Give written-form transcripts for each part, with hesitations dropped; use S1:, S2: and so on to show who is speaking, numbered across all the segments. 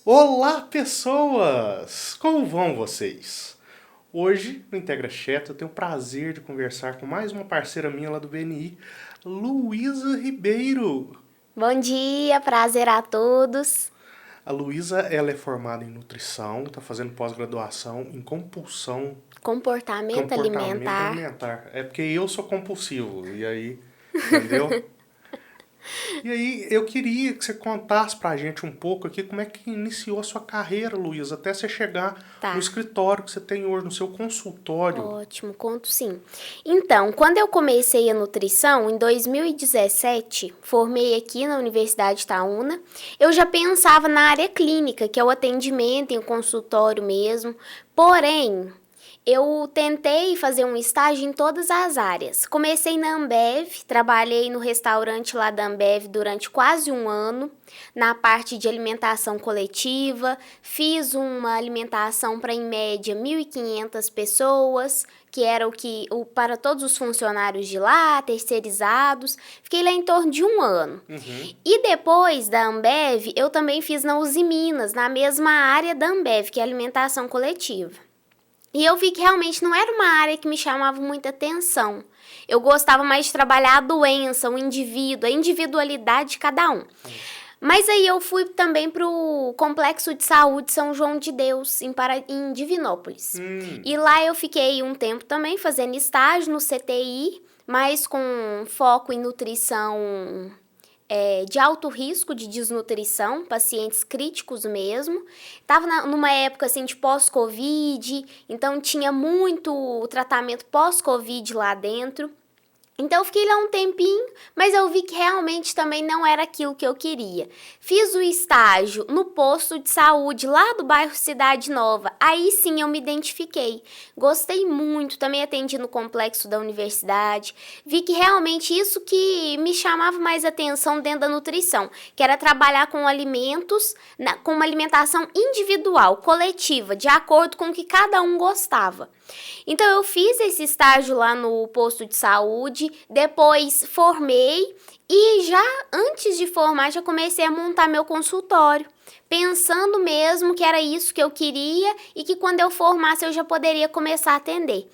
S1: Olá, pessoas! Como vão vocês? Hoje, no Integra Chat, eu tenho o prazer de conversar com mais uma parceira minha lá do BNI, Luísa Ribeiro.
S2: Bom dia, prazer a todos.
S1: A Luísa, ela é formada em nutrição, está fazendo pós-graduação em compulsão,
S2: Comportamento
S1: comportamento
S2: alimentar.
S1: alimentar. É porque eu sou compulsivo, e aí, entendeu? E aí, eu queria que você contasse pra gente um pouco aqui como é que iniciou a sua carreira, Luísa, até você chegar no
S2: Tá,
S1: escritório que você tem hoje, no seu consultório.
S2: ótimo, conto sim. Então, quando eu comecei a nutrição, em 2017, formei aqui na Universidade Itaúna, eu já pensava na área clínica, que é o atendimento em um consultório mesmo. Porém, eu tentei fazer um estágio em todas as áreas. Comecei na Ambev, trabalhei no restaurante lá da Ambev durante quase um ano, na parte de alimentação coletiva. Fiz uma alimentação para, em média, 1.500 pessoas, que era para todos os funcionários de lá, terceirizados. Fiquei lá em torno de um ano.
S1: Uhum.
S2: E depois da Ambev, eu também fiz na Uzi Minas, na mesma área da Ambev, que é alimentação coletiva. E eu vi que realmente não era uma área que me chamava muita atenção. Eu gostava mais de trabalhar a doença, o indivíduo, a individualidade de cada um. Mas aí eu fui também para o Complexo de Saúde São João de Deus, em Divinópolis. E lá eu fiquei um tempo também fazendo estágio no CTI, mas com foco em nutrição de alto risco de desnutrição, pacientes críticos mesmo. Estava numa época assim de pós-Covid, então tinha muito tratamento pós-Covid lá dentro. Então eu fiquei lá um tempinho, mas eu vi que realmente também não era aquilo que eu queria. Fiz o estágio no posto de saúde lá do bairro Cidade Nova. Aí sim eu me identifiquei. Gostei muito, também atendi no complexo da universidade. Vi que realmente isso que me chamava mais atenção dentro da nutrição, que era trabalhar com alimentos, com uma alimentação individual, coletiva, de acordo com o que cada um gostava. Então eu fiz esse estágio lá no posto de saúde, depois formei e já antes de formar já comecei a montar meu consultório, pensando mesmo que era isso que eu queria e que quando eu formasse eu já poderia começar a atender.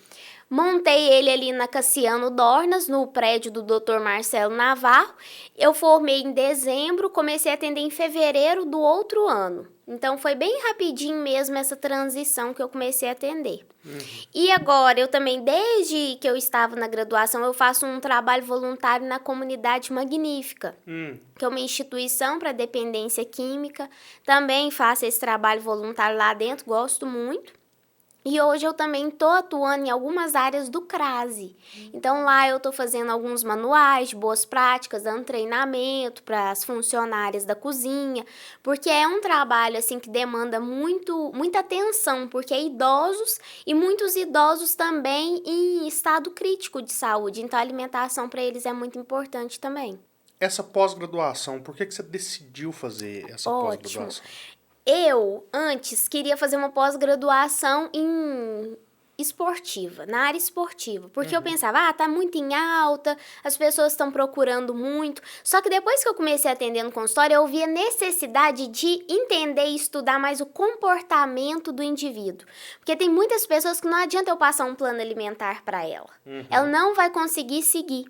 S2: Montei ele ali na Cassiano Dornas, no prédio do Dr. Marcelo Navarro. Eu formei em dezembro, comecei a atender em fevereiro do outro ano. Então foi bem rapidinho mesmo essa transição que eu comecei a atender. E agora, eu também, desde que eu estava na graduação, eu faço um trabalho voluntário na Comunidade Magnífica, que é uma instituição para dependência química. Também faço esse trabalho voluntário lá dentro, gosto muito. E hoje eu também estou atuando em algumas áreas do CRASE. Então lá eu estou fazendo alguns manuais de boas práticas, dando treinamento para as funcionárias da cozinha, porque é um trabalho assim que demanda muita atenção, porque é idosos e muitos idosos também em estado crítico de saúde. Então a alimentação para eles é muito importante também.
S1: Essa pós-graduação, por que você decidiu fazer essa
S2: Ótimo.
S1: pós-graduação?
S2: Eu, antes, queria fazer uma pós-graduação em esportiva, na área esportiva, porque eu pensava, tá muito em alta, as pessoas estão procurando muito. Só que depois que eu comecei a atender no consultório, eu vi a necessidade de entender e estudar mais o comportamento do indivíduo. Porque tem muitas pessoas que não adianta eu passar um plano alimentar para ela. Ela não vai conseguir seguir.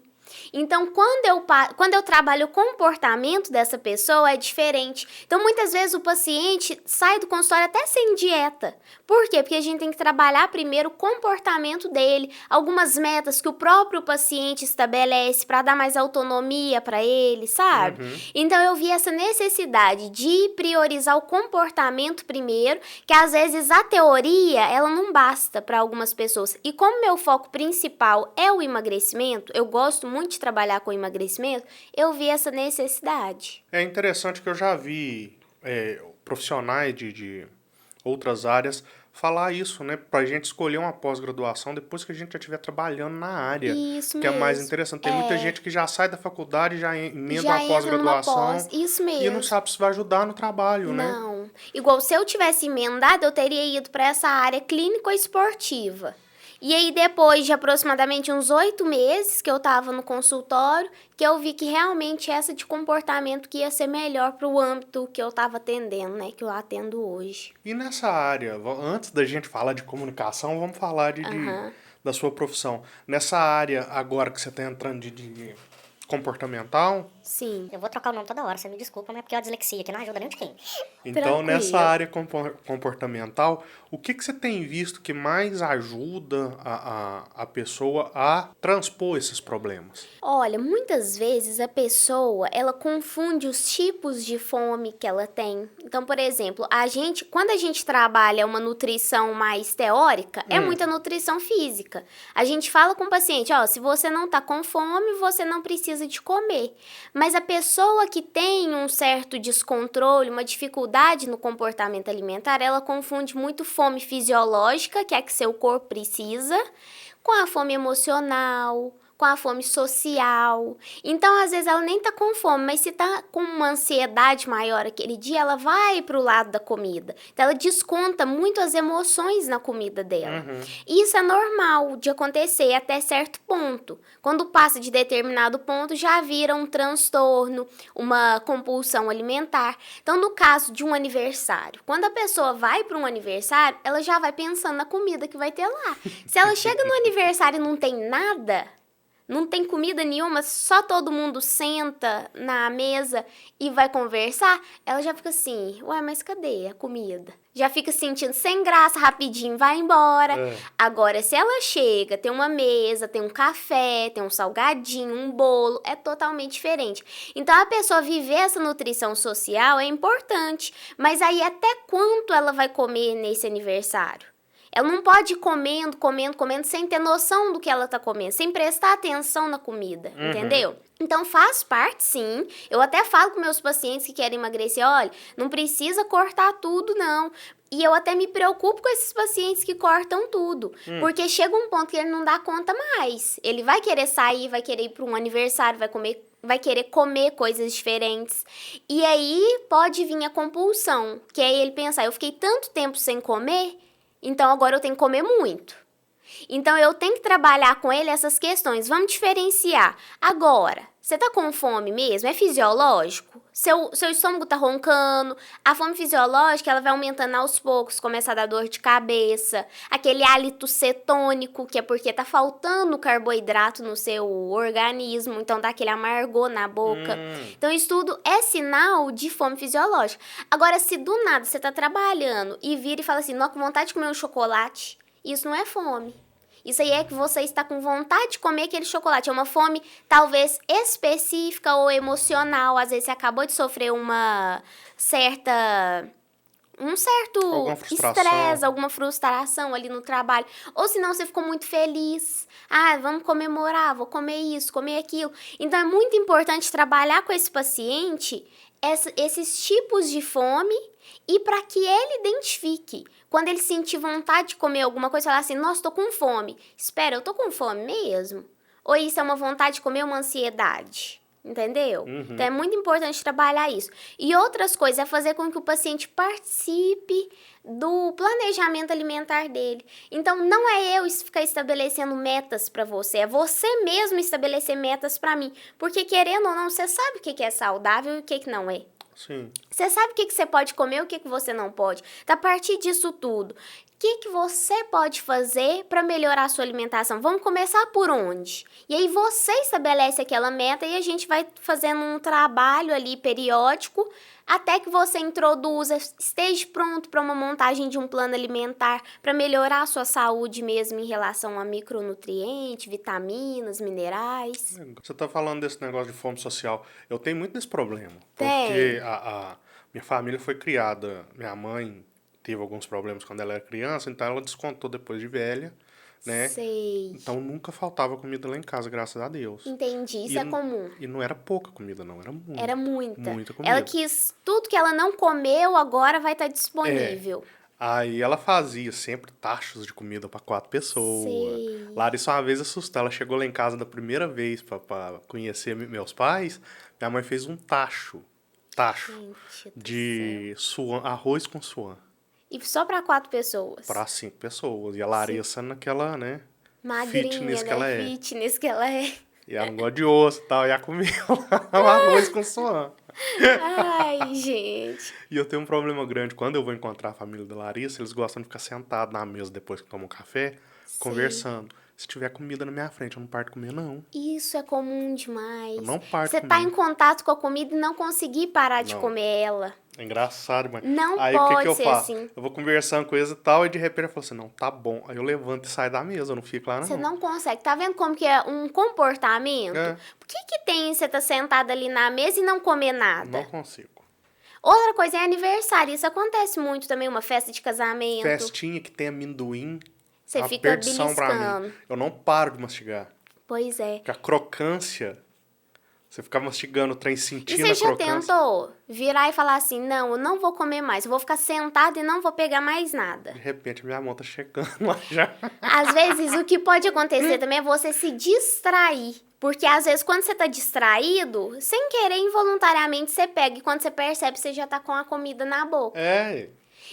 S2: Então, quando eu trabalho o comportamento dessa pessoa, é diferente. Então, muitas vezes o paciente sai do consultório até sem dieta. Por quê? Porque a gente tem que trabalhar primeiro o comportamento dele, algumas metas que o próprio paciente estabelece para dar mais autonomia para ele, sabe? Então, eu vi essa necessidade de priorizar o comportamento primeiro, que às vezes a teoria, ela não basta para algumas pessoas. E como meu foco principal é o emagrecimento, eu gosto muito de trabalhar com emagrecimento, eu vi essa necessidade.
S1: É interessante que eu já vi profissionais de outras áreas falar isso, né? Pra gente escolher uma pós-graduação depois que a gente já estiver trabalhando na área,
S2: Isso
S1: que é mais
S2: mesmo.
S1: interessante. Tem muita gente que já sai da faculdade, já emenda
S2: Já
S1: uma
S2: entra numa
S1: pós-graduação
S2: pós, isso
S1: e não
S2: mesmo.
S1: sabe se vai ajudar no trabalho, né?
S2: Não. Igual se eu tivesse emendado, eu teria ido para essa área clínico-esportiva. E aí, depois de aproximadamente uns 8 meses que eu tava no consultório, que eu vi que realmente essa de comportamento que ia ser melhor pro âmbito que eu tava atendendo, né? Que eu atendo hoje.
S1: E nessa área, antes da gente falar de comunicação, vamos falar
S2: Aham.
S1: da sua profissão. Nessa área, agora que você está entrando de comportamental,
S2: Sim.
S3: Eu vou trocar o nome toda hora, você me desculpa, mas é porque é a dislexia que não ajuda nem um tiquinho.
S1: então nessa
S2: Tranquilo.
S1: área comportamental, o que você tem visto que mais ajuda a pessoa a transpor esses problemas?
S2: Olha, muitas vezes a pessoa, ela confunde os tipos de fome que ela tem. Então, por exemplo, quando a gente trabalha uma nutrição mais teórica, é muita nutrição física. A gente fala com o paciente, ó, se você não tá com fome, você não precisa de comer. Mas a pessoa que tem um certo descontrole, uma dificuldade no comportamento alimentar, ela confunde muito fome fisiológica, que é a que seu corpo precisa, com a fome emocional, com a fome social. Então, às vezes, ela nem tá com fome, mas se tá com uma ansiedade maior aquele dia, ela vai pro lado da comida. Então, ela desconta muito as emoções na comida dela. E isso é normal de acontecer até certo ponto. Quando passa de determinado ponto, já vira um transtorno, uma compulsão alimentar. Então, no caso de um aniversário, quando a pessoa vai para um aniversário, ela já vai pensando na comida que vai ter lá. Se ela chega no aniversário e não tem nada, não tem comida nenhuma, só todo mundo senta na mesa e vai conversar, ela já fica assim, ué, mas cadê a comida? Já fica sentindo sem graça, rapidinho, vai embora.
S1: É.
S2: Agora, se ela chega, tem uma mesa, tem um café, tem um salgadinho, um bolo, é totalmente diferente. Então, a pessoa viver essa nutrição social é importante, mas aí até quanto ela vai comer nesse aniversário? Ela não pode ir comendo, comendo, comendo, sem ter noção do que ela tá comendo, sem prestar atenção na comida, entendeu? Então, faz parte, sim. Eu até falo com meus pacientes que querem emagrecer, olha, não precisa cortar tudo, não. E eu até me preocupo com esses pacientes que cortam tudo, porque chega um ponto que ele não dá conta mais. Ele vai querer sair, vai querer ir para um aniversário, vai querer comer coisas diferentes. E aí pode vir a compulsão, que é ele pensar, eu fiquei tanto tempo sem comer, então agora eu tenho que comer muito. Então eu tenho que trabalhar com ele essas questões. Vamos diferenciar. Agora, você tá com fome mesmo? É fisiológico? Seu estômago tá roncando? A fome fisiológica, ela vai aumentando aos poucos, começa a dar dor de cabeça, aquele hálito cetônico, que é porque tá faltando carboidrato no seu organismo, então dá aquele amargor na boca. Então isso tudo é sinal de fome fisiológica. Agora, se do nada você tá trabalhando e vira e fala assim, não, com vontade de comer um chocolate, isso não é fome. Isso aí é que você está com vontade de comer aquele chocolate. É uma fome, talvez, específica ou emocional. Às vezes você acabou de sofrer um certo
S1: Alguma frustração.
S2: estresse, alguma frustração ali no trabalho. Ou senão você ficou muito feliz. Ah, vamos comemorar, vou comer isso, comer aquilo. Então é muito importante trabalhar com esse paciente esses tipos de fome e para que ele identifique. Quando ele sentir vontade de comer alguma coisa, falar assim, nossa, tô com fome. Espera, eu tô com fome mesmo? Ou isso é uma vontade de comer, uma ansiedade? Entendeu? Então é muito importante trabalhar isso. E outras coisas é fazer com que o paciente participe do planejamento alimentar dele. Então não é eu ficar estabelecendo metas para você, é você mesmo estabelecer metas para mim. Porque querendo ou não, você sabe o que é saudável e o que não é.
S1: Sim.
S2: Você sabe o que você pode comer e o que você não pode. Então, a partir disso tudo, o que você pode fazer para melhorar a sua alimentação? Vamos começar por onde? E aí você estabelece aquela meta e a gente vai fazendo um trabalho ali periódico até que você introduza, esteja pronto para uma montagem de um plano alimentar para melhorar a sua saúde mesmo em relação a micronutrientes, vitaminas, minerais.
S1: Você tá falando desse negócio de fome social. Eu tenho muito desse problema.
S2: Tem.
S1: Porque a minha família foi criada, minha mãe teve alguns problemas quando ela era criança, então ela descontou depois de velha, né?
S2: Sei.
S1: Então nunca faltava comida lá em casa, graças a Deus.
S2: Entendi, isso
S1: E
S2: é comum.
S1: E não era pouca comida, não, era muita.
S2: Era muita.
S1: Muita comida.
S2: Ela quis, tudo que ela não comeu agora vai estar disponível.
S1: Aí ela fazia sempre tachos de comida para 4 pessoas.
S2: Sei.
S1: Larissa uma vez assustou, ela chegou lá em casa da primeira vez para conhecer meus pais, minha mãe fez um tacho
S2: Gente do
S1: de arroz com suã.
S2: E só pra 4 pessoas.
S1: Pra 5 pessoas. E a Larissa naquela, né?
S2: Magrinha,
S1: fitness
S2: né?
S1: que ela é.
S2: Fitness que ela é.
S1: E ela não gosta de osso e tal. E ela comia o arroz com suã.
S2: Ai, gente.
S1: E eu tenho um problema grande. Quando eu vou encontrar a família da Larissa, eles gostam de ficar sentados na mesa depois que tomam café, conversando. Se tiver comida na minha frente, eu não paro de comer, não.
S2: Isso é comum demais.
S1: Eu não paro de
S2: Você tá
S1: comer.
S2: em contato com a comida e não conseguir parar de
S1: Não.
S2: comer ela.
S1: É engraçado, mas...
S2: Não
S1: Aí o que
S2: pode
S1: eu
S2: ser
S1: faço?
S2: assim.
S1: Eu vou conversando com eles e tal, e de repente eu falo assim, não, tá bom. Aí eu levanto e saio da mesa, eu não fico lá, não.
S2: Você não consegue. Tá vendo como que é um comportamento?
S1: É.
S2: Por que tem você tá sentado ali na mesa e não comer nada?
S1: Não consigo.
S2: Outra coisa é aniversário. Isso acontece muito também, uma festa de casamento.
S1: Festinha que tem amendoim,
S2: Você
S1: uma
S2: fica
S1: perdição pra
S2: beliscando.
S1: mim. Eu não paro de mastigar.
S2: Pois é.
S1: Porque a crocância, você ficar mastigando o trem
S2: E
S1: sentindo
S2: você
S1: a
S2: já
S1: crocância.
S2: tentou virar e falar assim, não, eu não vou comer mais, eu vou ficar sentado e não vou pegar mais nada.
S1: De repente minha mão tá chegando lá já.
S2: Às vezes, o que pode acontecer também é você se distrair. Porque, às vezes, quando você tá distraído, sem querer, involuntariamente, você pega. E quando você percebe, você já tá com a comida na boca.
S1: É,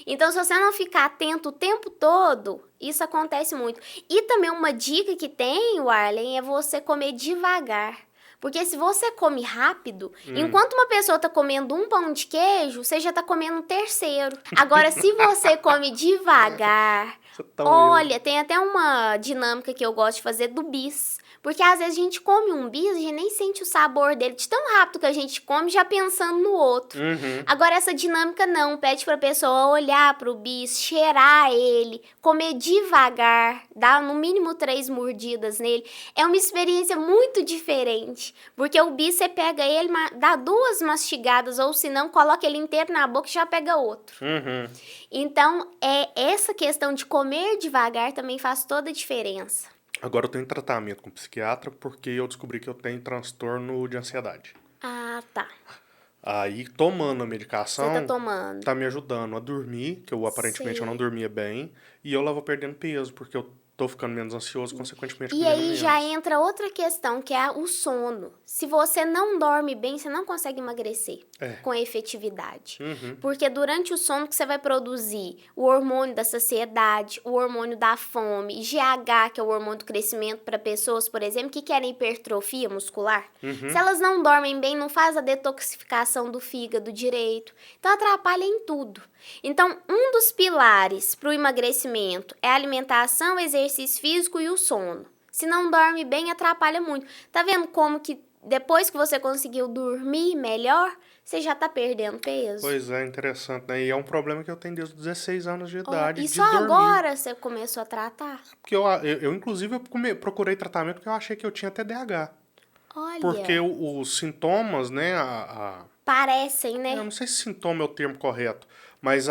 S2: Então, se você não ficar atento o tempo todo, isso acontece muito. E também uma dica que tem, Warlen, é você comer devagar. Porque se você come rápido, enquanto uma pessoa tá comendo um pão de queijo, você já tá comendo um terceiro. Agora, se você come devagar,
S1: você tá
S2: olha, tem até uma dinâmica que eu gosto de fazer do bis. Porque às vezes a gente come um bis e a gente nem sente o sabor dele de tão rápido que a gente come, já pensando no outro. Agora, essa dinâmica não. Pede pra pessoa olhar pro bis, cheirar ele, comer devagar, dar no mínimo 3 mordidas nele. É uma experiência muito diferente. Porque o bis, você pega ele, dá 2 mastigadas, ou se não, coloca ele inteiro na boca e já pega outro. Então, essa questão de comer devagar também faz toda a diferença.
S1: Agora eu tô em tratamento com psiquiatra porque eu descobri que eu tenho transtorno de ansiedade.
S2: Ah, tá.
S1: Aí, tomando a medicação,
S2: Você tá tomando.
S1: tá me ajudando a dormir, que eu aparentemente eu não dormia bem, e eu lá vou perdendo peso, porque eu tô ficando menos ansioso, consequentemente
S2: E
S1: comendo
S2: aí
S1: menos.
S2: já entra outra questão, que é o sono. Se você não dorme bem, você não consegue emagrecer com efetividade. Porque durante o sono que você vai produzir o hormônio da saciedade, o hormônio da fome, GH, que é o hormônio do crescimento para pessoas, por exemplo, que querem hipertrofia muscular. Se elas não dormem bem, não faz a detoxificação do fígado direito. Então atrapalha em tudo. Então, um dos pilares para o emagrecimento é a alimentação, exercício físico e o sono. Se não dorme bem, atrapalha muito. Tá vendo como que depois que você conseguiu dormir melhor, você já tá perdendo peso?
S1: Pois é, interessante, né? E é um problema que eu tenho desde os 16 anos de idade,
S2: E
S1: de
S2: só
S1: dormir.
S2: agora você começou a tratar?
S1: Porque inclusive, procurei tratamento porque eu achei que eu tinha TDAH.
S2: Olha,
S1: Porque os sintomas, né,
S2: parecem, né?
S1: eu não sei se sintoma é o termo correto, mas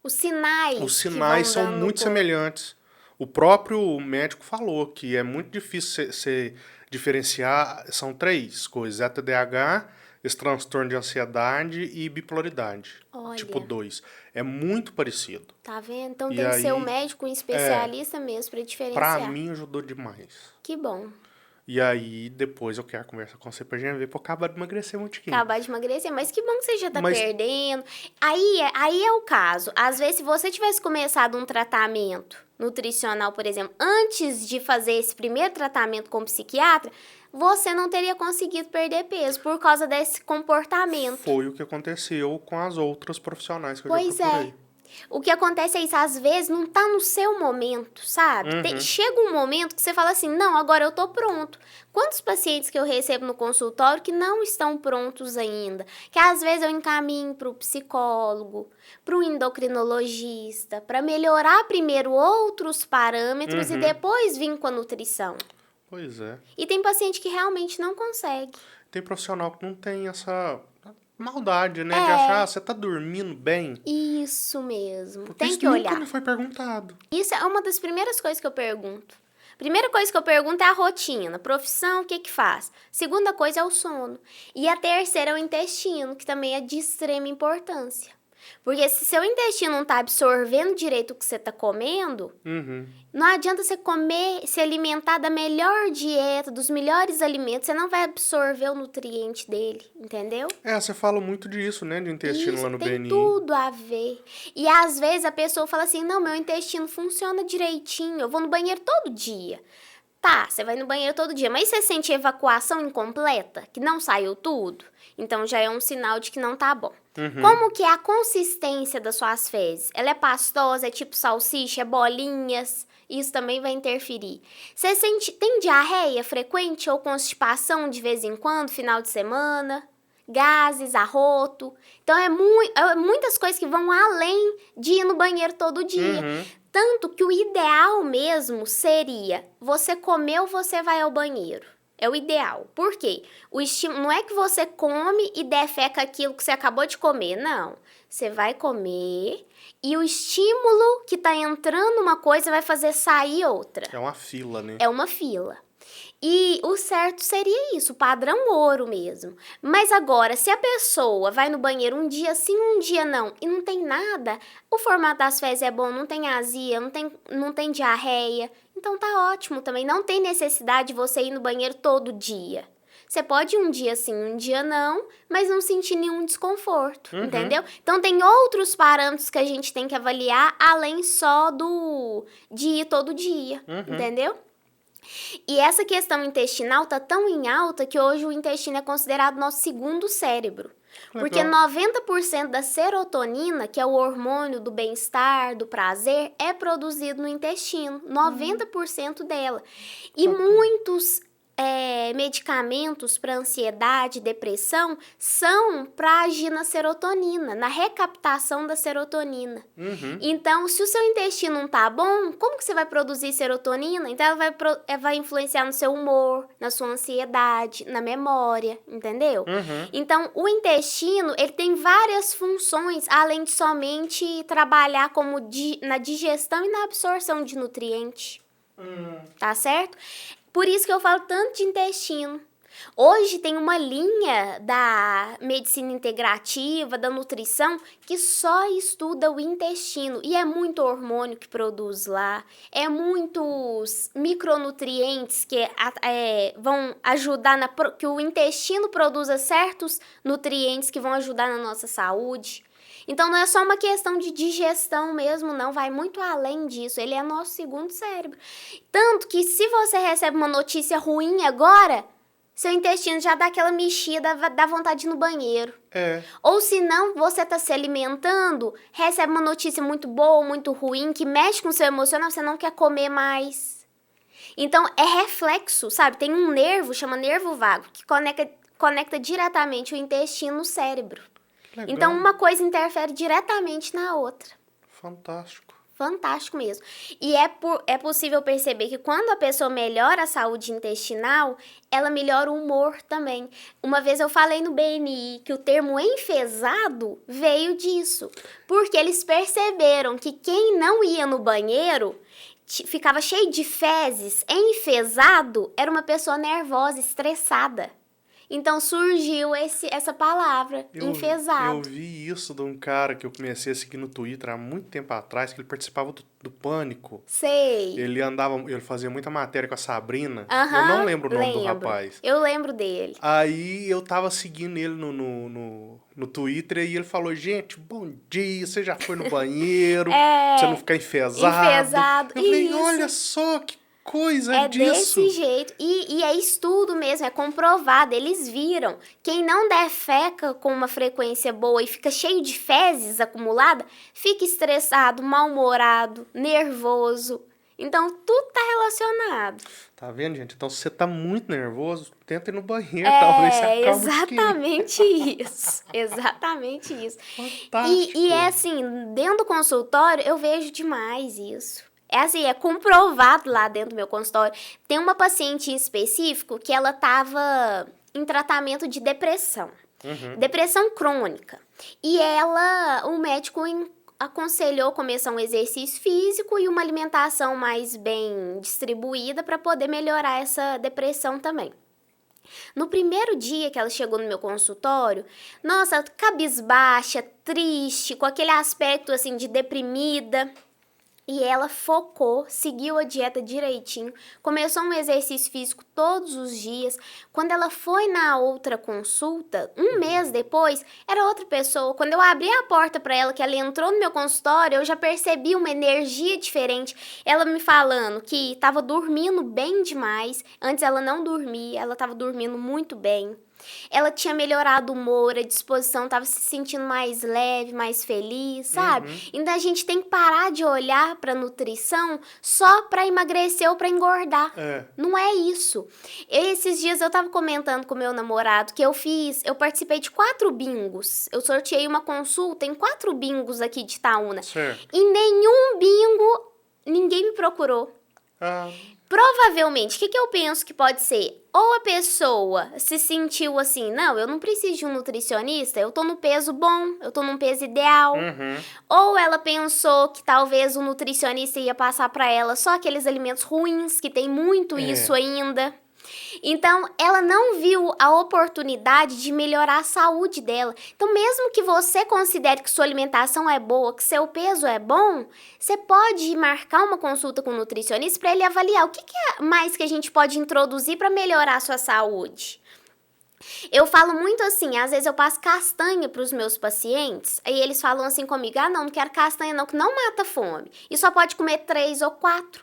S2: Os sinais.
S1: os
S2: que
S1: sinais
S2: vão
S1: são
S2: dando no
S1: muito
S2: corpo.
S1: semelhantes. O próprio médico falou que é muito difícil você diferenciar, são 3 coisas, TDAH, esse transtorno de ansiedade e bipolaridade,
S2: Olha.
S1: tipo 2. É muito parecido.
S2: Tá vendo? Então
S1: E
S2: tem que ser um
S1: aí,
S2: médico, um especialista mesmo pra diferenciar.
S1: Pra mim ajudou demais.
S2: Que bom.
S1: E aí, depois eu quero conversar com você pra gente ver pra eu acabar de emagrecer um pouquinho.
S2: Acabar de emagrecer, mas que bom que você já tá
S1: Mas-
S2: perdendo. Aí é o caso. Às vezes, se você tivesse começado um tratamento nutricional, por exemplo, antes de fazer esse primeiro tratamento com o psiquiatra, você não teria conseguido perder peso por causa desse comportamento.
S1: Foi o que aconteceu com as outras profissionais que eu
S2: Pois
S1: já procurei.
S2: é. O que acontece é isso, às vezes não tá no seu momento, sabe? Chega um momento que você fala assim, não, agora eu tô pronto. Quantos pacientes que eu recebo no consultório que não estão prontos ainda? Que às vezes eu encaminho pro psicólogo, pro endocrinologista, para melhorar primeiro outros parâmetros e depois vir com a nutrição.
S1: Pois é.
S2: E tem paciente que realmente não consegue.
S1: Tem profissional que não tem essa maldade, né? De achar, você tá dormindo bem?
S2: Isso mesmo.
S1: Porque
S2: Tem
S1: isso
S2: que
S1: nunca
S2: olhar.
S1: me foi perguntado.
S2: Isso é uma das primeiras coisas que eu pergunto. Primeira coisa que eu pergunto é a rotina, profissão, o que que faz? Segunda coisa é o sono. E a terceira é o intestino, que também é de extrema importância. Porque se seu intestino não tá absorvendo direito o que você tá comendo, não adianta você comer, se alimentar da melhor dieta, dos melhores alimentos, você não vai absorver o nutriente dele, entendeu?
S1: Você fala muito disso, né, de intestino
S2: Isso
S1: lá no
S2: tem
S1: BNI.
S2: tudo a ver. E às vezes a pessoa fala assim, não, meu intestino funciona direitinho, eu vou no banheiro todo dia. Tá, você vai no banheiro todo dia, mas você sente evacuação incompleta, que não saiu tudo? Então já é um sinal de que não tá bom. Como que é a consistência das suas fezes? Ela é pastosa, é tipo salsicha, é bolinhas? Isso também vai interferir. Você tem diarreia frequente ou constipação de vez em quando, final de semana? Gases, arroto. Então é muitas coisas que vão além de ir no banheiro todo dia. Tanto que o ideal mesmo seria você comeu, você vai ao banheiro. É o ideal. Por quê? O estímulo não é que você come e defeca aquilo que você acabou de comer, não. Você vai comer e o estímulo que tá entrando uma coisa vai fazer sair outra.
S1: É uma fila, né?
S2: É uma fila. E o certo seria isso, padrão ouro mesmo. Mas agora, se a pessoa vai no banheiro um dia sim, um dia não, e não tem nada, o formato das fezes é bom, não tem azia, não tem diarreia, então tá ótimo também. Não tem necessidade de você ir no banheiro todo dia. Você pode ir um dia sim, um dia não, mas não sentir nenhum desconforto, entendeu? Então tem outros parâmetros que a gente tem que avaliar, além só de ir todo dia, entendeu? E essa questão intestinal tá tão em alta que hoje o intestino é considerado nosso segundo cérebro. Porque 90% da serotonina, que é o hormônio do bem-estar, do prazer, é produzido no intestino. 90% dela. E muitos medicamentos para ansiedade, depressão, são para agir na serotonina, na recaptação da serotonina. Então, se o seu intestino não tá bom, como que você vai produzir serotonina? Então, ela vai influenciar no seu humor, na sua ansiedade, na memória, entendeu? Então, o intestino, ele tem várias funções, além de somente trabalhar na digestão e na absorção de nutrientes. Tá certo? Por isso que eu falo tanto de intestino. Hoje tem uma linha da medicina integrativa, da nutrição, que só estuda o intestino. E é muito hormônio que produz lá, é muitos micronutrientes que vão ajudar, que o intestino produza certos nutrientes que vão ajudar na nossa saúde. Então, não é só uma questão de digestão mesmo, não. Vai muito além disso. Ele é nosso segundo cérebro. Tanto que se você recebe uma notícia ruim agora, seu intestino já dá aquela mexida, dá vontade de ir no banheiro. Ou se não, você está se alimentando, recebe uma notícia muito boa, muito ruim, que mexe com o seu emocional, você não quer comer mais. Então, é reflexo, sabe? Tem um nervo, chama nervo vago, que conecta diretamente o intestino no cérebro.
S1: Legal.
S2: Então, uma coisa interfere diretamente na outra.
S1: Fantástico.
S2: Fantástico mesmo. E é possível perceber que quando a pessoa melhora a saúde intestinal, ela melhora o humor também. Uma vez eu falei no BNI que o termo enfesado veio disso. Porque eles perceberam que quem não ia no banheiro, ficava cheio de fezes, enfesado, era uma pessoa nervosa, estressada. Então surgiu essa palavra, enfesado.
S1: Eu vi isso de um cara que eu comecei a seguir no Twitter há muito tempo atrás, que ele participava do Pânico.
S2: Sei.
S1: Ele fazia muita matéria com a Sabrina. Eu não lembro o nome do rapaz.
S2: Eu lembro dele.
S1: Aí eu tava seguindo ele no Twitter e ele falou, gente, bom dia, você já foi no banheiro, pra você não ficar enfesado.
S2: Enfesado,
S1: eu falei,
S2: isso.
S1: olha só que coisa disso.
S2: É desse jeito. E é estudo mesmo, é comprovado. Eles viram. Quem não defeca com uma frequência boa e fica cheio de fezes acumulada, fica estressado, mal-humorado, nervoso. Então, tudo tá relacionado.
S1: Tá vendo, gente? Então, se você tá muito nervoso, tenta ir no banheiro, talvez você acalme
S2: exatamente isso. Exatamente isso.
S1: Fantástico.
S2: E é assim, dentro do consultório, eu vejo demais isso. É assim, é comprovado lá dentro do meu consultório. Tem uma paciente em específico que ela estava em tratamento de depressão. Depressão crônica. E o médico aconselhou começar um exercício físico e uma alimentação mais bem distribuída para poder melhorar essa depressão também. No primeiro dia que ela chegou no meu consultório, nossa, cabisbaixa, triste, com aquele aspecto assim de deprimida. E ela focou, seguiu a dieta direitinho, começou um exercício físico todos os dias. Quando ela foi na outra consulta, um mês depois, era outra pessoa. Quando eu abri a porta para ela, que ela entrou no meu consultório, eu já percebi uma energia diferente. Ela me falando que estava dormindo bem demais. Antes ela não dormia, ela estava dormindo muito bem. Ela tinha melhorado o humor, a disposição, estava se sentindo mais leve, mais feliz, sabe? Então a gente tem que parar de olhar para nutrição só para emagrecer ou para engordar. Não é isso. Esses dias eu tava comentando com meu namorado que eu participei de 4 bingos. Eu sorteei uma consulta em 4 bingos aqui de Itaúna.
S1: Certo.
S2: Em nenhum bingo ninguém me procurou. Provavelmente, o que eu penso que pode ser? Ou a pessoa se sentiu assim, não, eu não preciso de um nutricionista, eu tô no peso bom, eu tô num peso ideal. Ou ela pensou que talvez o nutricionista ia passar pra ela só aqueles alimentos ruins, que tem muito isso ainda. Então, ela não viu a oportunidade de melhorar a saúde dela. Então, mesmo que você considere que sua alimentação é boa, que seu peso é bom, você pode marcar uma consulta com o nutricionista para ele avaliar o que é mais que a gente pode introduzir para melhorar a sua saúde. Eu falo muito assim, às vezes eu passo castanha para os meus pacientes, aí eles falam assim comigo, não quero castanha não, que não mata fome, e só pode comer 3 ou 4.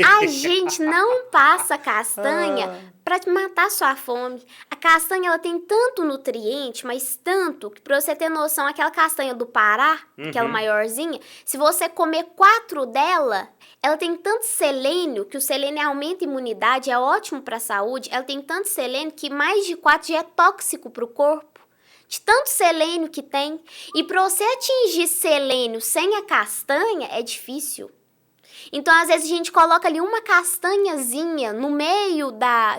S2: A gente não passa castanha para matar sua fome. A castanha, ela tem tanto nutriente, mas tanto, que pra você ter noção, aquela castanha do Pará, aquela maiorzinha, se você comer 4 dela, ela tem tanto selênio, que o selênio aumenta a imunidade, é ótimo para a saúde. Ela tem tanto selênio que mais de 4 já é tóxico para o corpo. De tanto selênio que tem. E para você atingir selênio sem a castanha, é difícil. Então, às vezes, a gente coloca ali uma castanhazinha no meio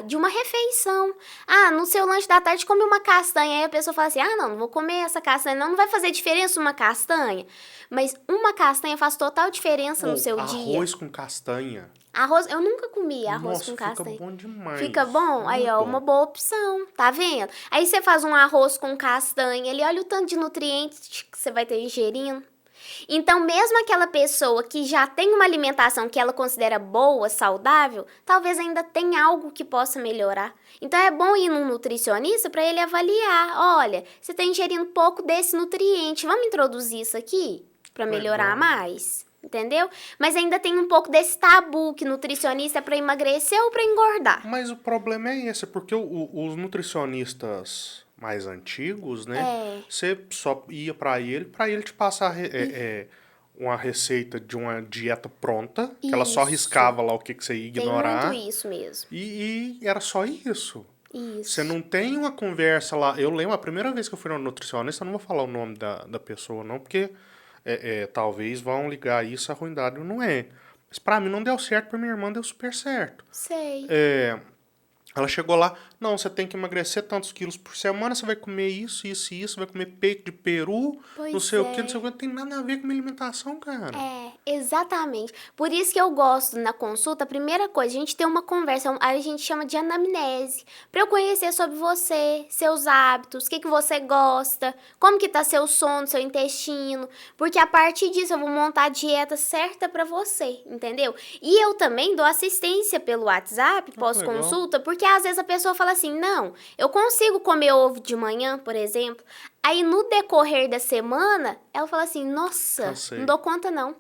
S2: de uma refeição. No seu lanche da tarde, come uma castanha. Aí a pessoa fala assim, não vou comer essa castanha. Não vai fazer diferença uma castanha. Mas uma castanha faz total diferença no seu dia.
S1: Arroz com castanha.
S2: Arroz, eu nunca comi arroz com castanha.
S1: Fica bom demais.
S2: Fica bom? Aí, ó, uma boa opção, tá vendo? Aí você faz um arroz com castanha, ali, olha o tanto de nutrientes que você vai ter ingerindo. Então, mesmo aquela pessoa que já tem uma alimentação que ela considera boa, saudável, talvez ainda tenha algo que possa melhorar. Então, é bom ir num nutricionista para ele avaliar. Olha, você está ingerindo pouco desse nutriente, vamos introduzir isso aqui para melhorar mais? Entendeu? Mas ainda tem um pouco desse tabu que nutricionista é para emagrecer ou para engordar.
S1: Mas o problema é esse, porque os nutricionistas mais antigos, né? Você só ia para ele te passar uma receita de uma dieta pronta, que ela só riscava lá o que você ia ignorar.
S2: Tem muito isso mesmo.
S1: E era só isso.
S2: Isso.
S1: Você não tem uma conversa lá. Eu lembro, a primeira vez que eu fui no nutricionista, eu não vou falar o nome da pessoa, não, porque talvez vão ligar isso à ruindade, não é. Mas pra mim não deu certo, pra minha irmã deu super certo.
S2: Sei.
S1: Ela chegou lá, não, você tem que emagrecer tantos quilos por semana, você vai comer isso, isso e isso, vai comer peito de peru, não sei o que, não sei o que, não tem nada a ver com minha alimentação, cara.
S2: Exatamente. Por isso que eu gosto na consulta, a primeira coisa, a gente tem uma conversa, a gente chama de anamnese, pra eu conhecer sobre você, seus hábitos, o que você gosta, como que tá seu sono, seu intestino, porque a partir disso eu vou montar a dieta certa pra você, entendeu? E eu também dou assistência pelo WhatsApp, pós-consulta, porque às vezes a pessoa fala assim, não, eu consigo comer ovo de manhã, por exemplo. Aí no decorrer da semana, ela fala assim, nossa, não dou conta não.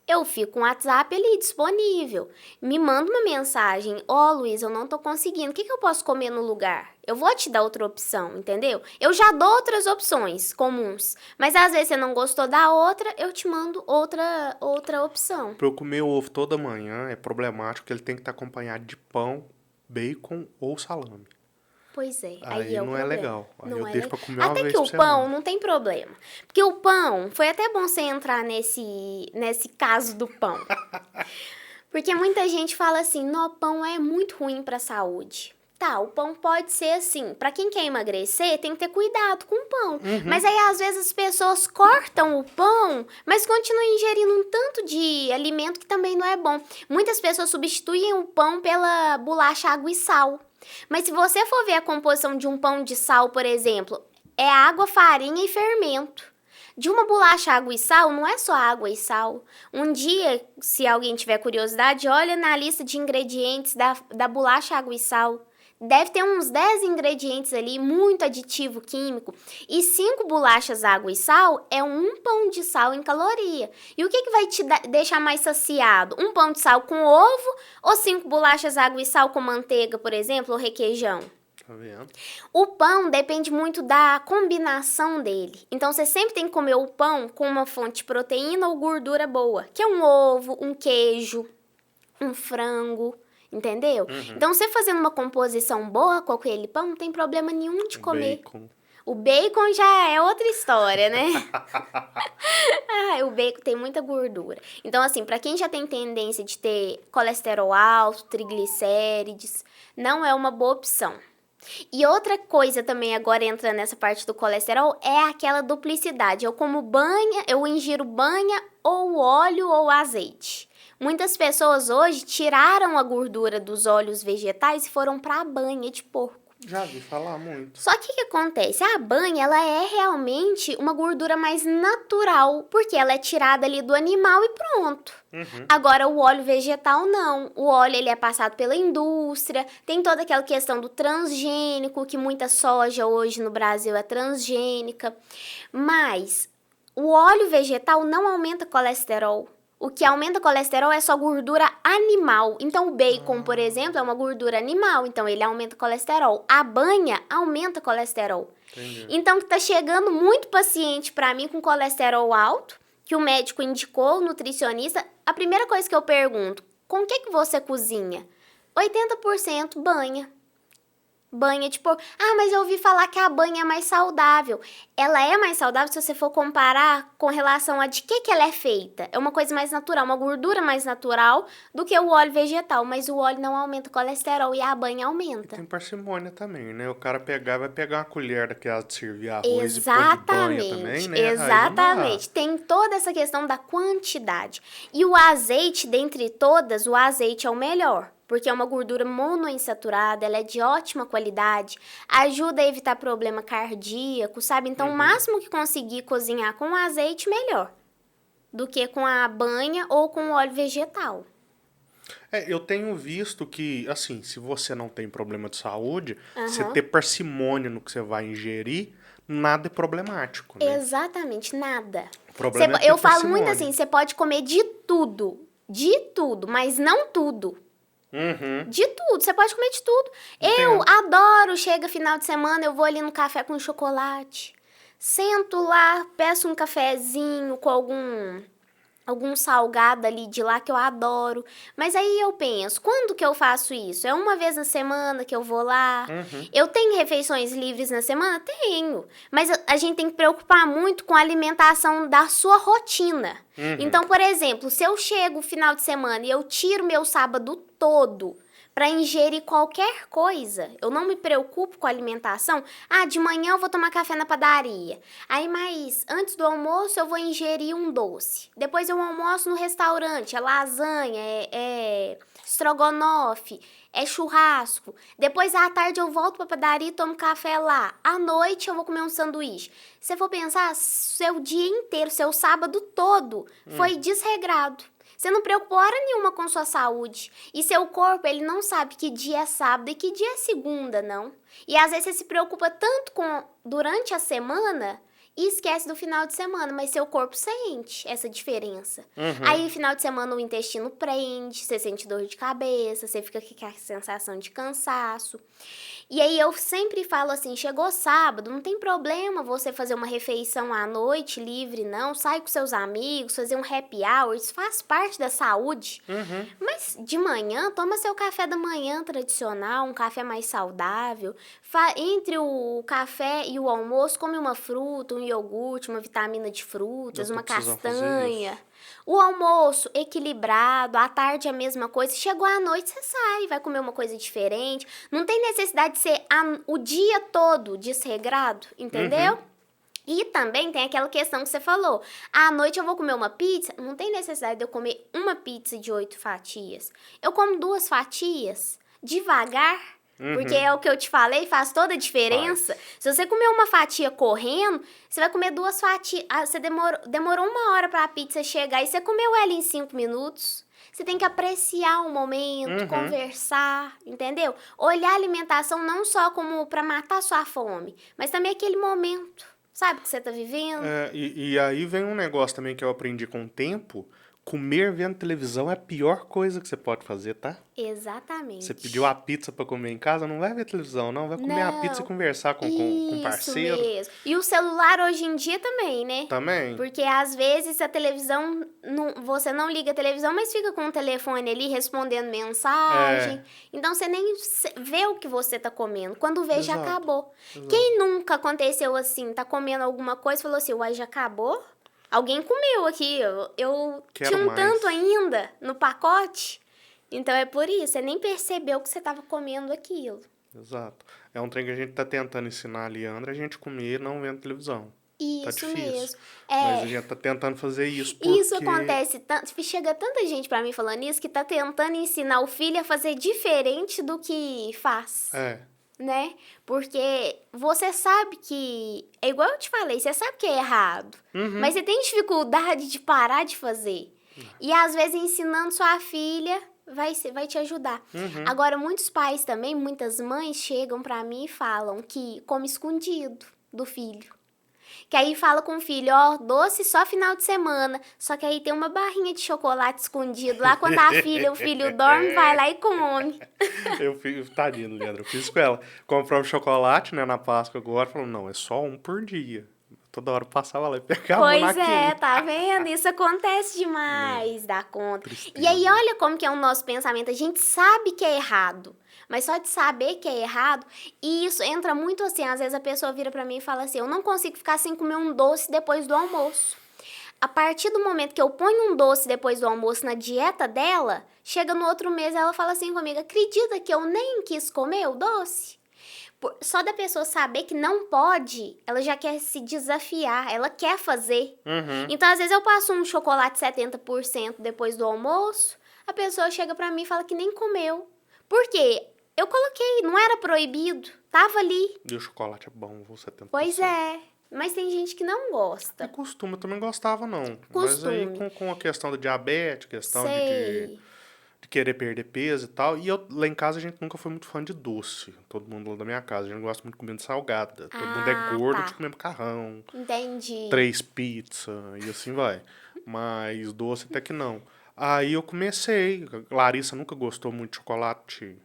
S2: Eu fico com o WhatsApp ali disponível. Me manda uma mensagem, Luiz, eu não tô conseguindo, o que eu posso comer no lugar? Eu vou te dar outra opção, entendeu? Eu já dou outras opções comuns, mas às vezes você não gostou da outra, eu te mando outra opção.
S1: Pra eu comer ovo toda manhã é problemático, porque ele tem que estar acompanhado de pão, bacon ou salame.
S2: Pois é.
S1: Aí não é legal. Aí eu deixo pra comer uma vez por semana.
S2: Até que o pão não tem problema. Porque o pão, foi até bom você entrar nesse caso do pão. Porque muita gente fala assim, o pão é muito ruim pra saúde. Tá, o pão pode ser assim, pra quem quer emagrecer, tem que ter cuidado com o pão. Mas aí, às vezes, as pessoas cortam o pão, mas continuam ingerindo um tanto de alimento que também não é bom. Muitas pessoas substituem o pão pela bolacha, água e sal. Mas se você for ver a composição de um pão de sal, por exemplo, é água, farinha e fermento. De uma bolacha, água e sal, não é só água e sal. Um dia, se alguém tiver curiosidade, olha na lista de ingredientes da bolacha, água e sal. Deve ter uns 10 ingredientes ali, muito aditivo químico. E 5 bolachas, água e sal é um pão de sal em caloria. E o que vai te deixar mais saciado? Um pão de sal com ovo ou 5 bolachas, água e sal com manteiga, por exemplo, ou requeijão?
S1: Tá vendo?
S2: O pão depende muito da combinação dele. Então, você sempre tem que comer o pão com uma fonte de proteína ou gordura boa, que é um ovo, um queijo, um frango. Entendeu? Então, você fazendo uma composição boa com aquele pão, não tem problema nenhum de comer.
S1: Bacon.
S2: O bacon já é outra história, né? O bacon tem muita gordura. Então, assim, pra quem já tem tendência de ter colesterol alto, triglicérides, não é uma boa opção. E outra coisa também, agora entrando nessa parte do colesterol, é aquela duplicidade. Eu ingiro banha ou óleo ou azeite. Muitas pessoas hoje tiraram a gordura dos óleos vegetais e foram para a banha de porco.
S1: Já vi falar muito.
S2: Só que o que acontece? A banha, ela é realmente uma gordura mais natural, porque ela é tirada ali do animal e pronto. Agora, o óleo vegetal, não. O óleo, ele é passado pela indústria, tem toda aquela questão do transgênico, que muita soja hoje no Brasil é transgênica. Mas o óleo vegetal não aumenta colesterol. O que aumenta colesterol é só gordura animal. Então, o bacon, por exemplo, é uma gordura animal. Então, ele aumenta colesterol. A banha aumenta colesterol.
S1: Entendi.
S2: Então, tá chegando muito paciente pra mim com colesterol alto, que o médico indicou, o nutricionista. A primeira coisa que eu pergunto, com o que você cozinha? 80% banha. Banha de porco. Mas eu ouvi falar que a banha é mais saudável. Ela é mais saudável se você for comparar com relação a de que ela é feita. É uma coisa mais natural, uma gordura mais natural do que o óleo vegetal. Mas o óleo não aumenta o colesterol e a banha aumenta.
S1: Tem parcimônia também, né? O cara vai pegar uma colher daquelas de servir arroz e pôr de banha também, né?
S2: Exatamente. Tem toda essa questão da quantidade. E o azeite, dentre todas, o azeite é o melhor. Porque é uma gordura monoinsaturada, ela é de ótima qualidade, ajuda a evitar problema cardíaco, sabe? Então, o máximo que conseguir cozinhar com azeite, melhor. Do que com a banha ou com o óleo vegetal.
S1: Eu tenho visto que, assim, se você não tem problema de saúde, você ter parcimônia no que você vai ingerir, nada é problemático, né?
S2: Exatamente, nada.
S1: O problema é ter
S2: eu falo
S1: parcimônia.
S2: muito assim, você pode comer de tudo, mas não tudo. De tudo, você pode comer de tudo. Eu adoro, chega final de semana, eu vou ali no café com chocolate, sento lá, peço um cafezinho com algum salgado ali de lá que eu adoro. Mas aí eu penso, quando que eu faço isso? É uma vez na semana que eu vou lá? Eu tenho refeições livres na semana? Tenho. Mas a gente tem que preocupar muito com a alimentação da sua rotina. Então, por exemplo, se eu chego final de semana e eu tiro meu sábado todo para ingerir qualquer coisa, eu não me preocupo com a alimentação. De manhã eu vou tomar café na padaria. Aí, mas antes do almoço eu vou ingerir um doce. Depois eu almoço no restaurante, é lasanha, é estrogonofe, é churrasco. Depois, à tarde, eu volto pra padaria e tomo café lá. À noite, eu vou comer um sanduíche. Se você for pensar, seu dia inteiro, seu sábado todo foi desregrado. Você não preocupou hora nenhuma com sua saúde. E seu corpo, ele não sabe que dia é sábado e que dia é segunda, não. E às vezes você se preocupa tanto durante a semana e esquece do final de semana, mas seu corpo sente essa diferença. Aí, final de semana, o intestino prende, você sente dor de cabeça, você fica com a sensação de cansaço. E aí, eu sempre falo assim, chegou sábado, não tem problema você fazer uma refeição à noite, livre, não. Sai com seus amigos, fazer um happy hour, isso faz parte da saúde. Mas, de manhã, toma seu café da manhã tradicional, um café mais saudável. Entre o café e o almoço, come uma fruta, um iogurte, uma vitamina de frutas, uma castanha. O almoço equilibrado, à tarde a mesma coisa. Chegou à noite, você sai, vai comer uma coisa diferente. Não tem necessidade de ser o dia todo desregrado, entendeu? E também tem aquela questão que você falou. À noite eu vou comer uma pizza. Não tem necessidade de eu comer uma pizza de 8 fatias. Eu como 2 fatias, devagar. Porque é o que eu te falei, faz toda a diferença. Se você comer uma fatia correndo, você vai comer 2 fatias. Você demorou 1 hora pra pizza chegar e você comeu ela em 5 minutos. Você tem que apreciar o momento, conversar, entendeu? Olhar a alimentação não só como pra matar sua fome, mas também aquele momento, sabe, que você tá vivendo.
S1: E aí vem um negócio também que eu aprendi com o tempo. Comer vendo televisão é a pior coisa que você pode fazer, tá?
S2: Exatamente.
S1: Você pediu a pizza pra comer em casa, não vai ver televisão, não. Vai comer a pizza e conversar com parceiro.
S2: Isso mesmo. E o celular hoje em dia também, né?
S1: Também.
S2: Porque às vezes a televisão, você não liga a televisão, mas fica com o telefone ali respondendo mensagem. Então você nem vê o que você tá comendo. Quando vê, já acabou. Quem nunca aconteceu assim, tá comendo alguma coisa e falou assim, uai, já acabou? Alguém comeu aqui, eu tinha um tanto ainda no pacote. Então é por isso, você nem percebeu que você tava comendo aquilo.
S1: Exato. É um trem que a gente tá tentando ensinar a Leandra a gente comer não vendo televisão.
S2: Isso
S1: tá difícil.
S2: Mesmo.
S1: Mas a gente tá tentando fazer isso porque...
S2: Isso acontece tanto, chega tanta gente pra mim falando isso que tá tentando ensinar o filho a fazer diferente do que faz. Né? Porque você sabe que... É igual eu te falei, você sabe que é errado. Mas você tem dificuldade de parar de fazer. E às vezes ensinando sua filha vai te ajudar. Agora, muitos pais também, muitas mães chegam pra mim e falam que come escondido do filho. Que aí fala com o filho, ó, doce só final de semana. Só que aí tem uma barrinha de chocolate escondido lá. Quando o filho dorme, vai lá e come.
S1: Tadinho, Leandro, eu fiz com ela. Comprava chocolate, né, na Páscoa agora. Falou, não, é só um por dia. Toda hora eu passava lá e pegava naquilo.
S2: Pois é, tá vendo? Isso acontece demais, dá conta. E aí, olha como que é o nosso pensamento. A gente sabe que é errado. Mas só de saber que é errado, e isso entra muito assim, às vezes a pessoa vira pra mim e fala assim, eu não consigo ficar sem comer um doce depois do almoço. A partir do momento que eu ponho um doce depois do almoço na dieta dela, chega no outro mês ela fala assim comigo, acredita que eu nem quis comer o doce? Só da pessoa saber que não pode, ela já quer se desafiar, ela quer fazer. Então, às vezes eu passo um chocolate 70% depois do almoço, a pessoa chega pra mim e fala que nem comeu. Por quê? Eu coloquei, não era proibido, tava ali.
S1: E o chocolate é bom, 70%.
S2: Pois é, mas tem gente que não gosta.
S1: É costume, eu também gostava não.
S2: Costume.
S1: Mas aí com a questão do diabetes, questão de querer perder peso e tal. E lá em casa a gente nunca foi muito fã de doce. Todo mundo lá da minha casa, a gente gosta muito de comida salgada. Todo mundo é gordo de comer macarrão.
S2: Entendi.
S1: 3 pizzas e assim vai. Mas doce até que não. Aí eu comecei, Larissa nunca gostou muito de chocolate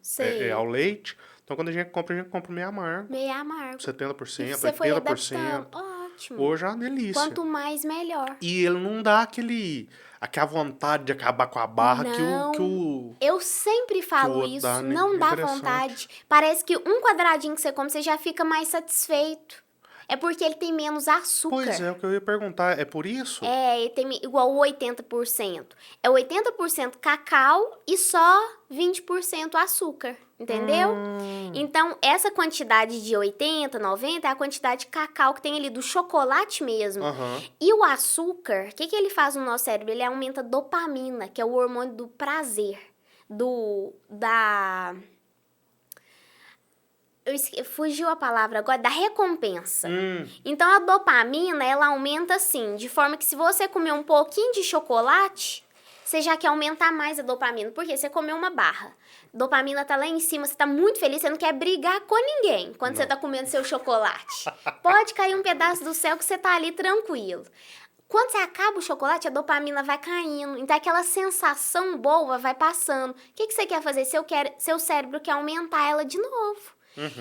S1: ao leite, então quando a gente compra meio amargo.
S2: Meio amargo.
S1: 70%,
S2: e você
S1: 80%.
S2: Foi adaptando. Ótimo.
S1: Hoje é uma delícia.
S2: Quanto mais, melhor.
S1: E ele não dá aquela vontade de acabar com a barra que o
S2: eu sempre falo isso, não dá vontade. Parece que um quadradinho que você come, você já fica mais satisfeito. É porque ele tem menos açúcar.
S1: Pois é, o que eu ia perguntar, é por isso?
S2: É, ele tem igual o 80%. É 80% cacau e só 20% açúcar, entendeu? Então, essa quantidade de 80, 90 é a quantidade de cacau que tem ali do chocolate mesmo. E o açúcar, o que ele faz no nosso cérebro? Ele aumenta a dopamina, que é o hormônio do prazer, fugiu a palavra agora, da recompensa. Então, a dopamina, ela aumenta assim, de forma que se você comer um pouquinho de chocolate, você já quer aumentar mais a dopamina. Porque você comeu uma barra, dopamina tá lá em cima, você tá muito feliz, você não quer brigar com ninguém quando você tá comendo seu chocolate. Pode cair um pedaço do céu que você tá ali tranquilo. Quando você acaba o chocolate, a dopamina vai caindo. Então, aquela sensação boa vai passando. O que você quer fazer? Seu cérebro quer aumentar ela de novo.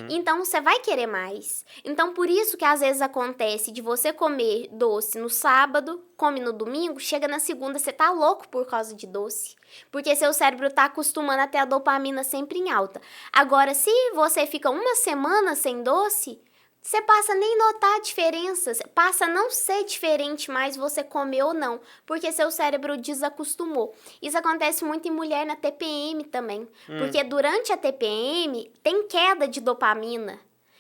S2: Então, você vai querer mais. Então, por isso que às vezes acontece de você comer doce no sábado, come no domingo, chega na segunda, você tá louco por causa de doce. Porque seu cérebro tá acostumando a ter a dopamina sempre em alta. Agora, se você fica uma semana sem doce, você passa a nem notar a diferença, passa a não ser diferente mais você comer ou não, porque seu cérebro desacostumou. Isso acontece muito em mulher na TPM também, porque durante a TPM tem queda de dopamina.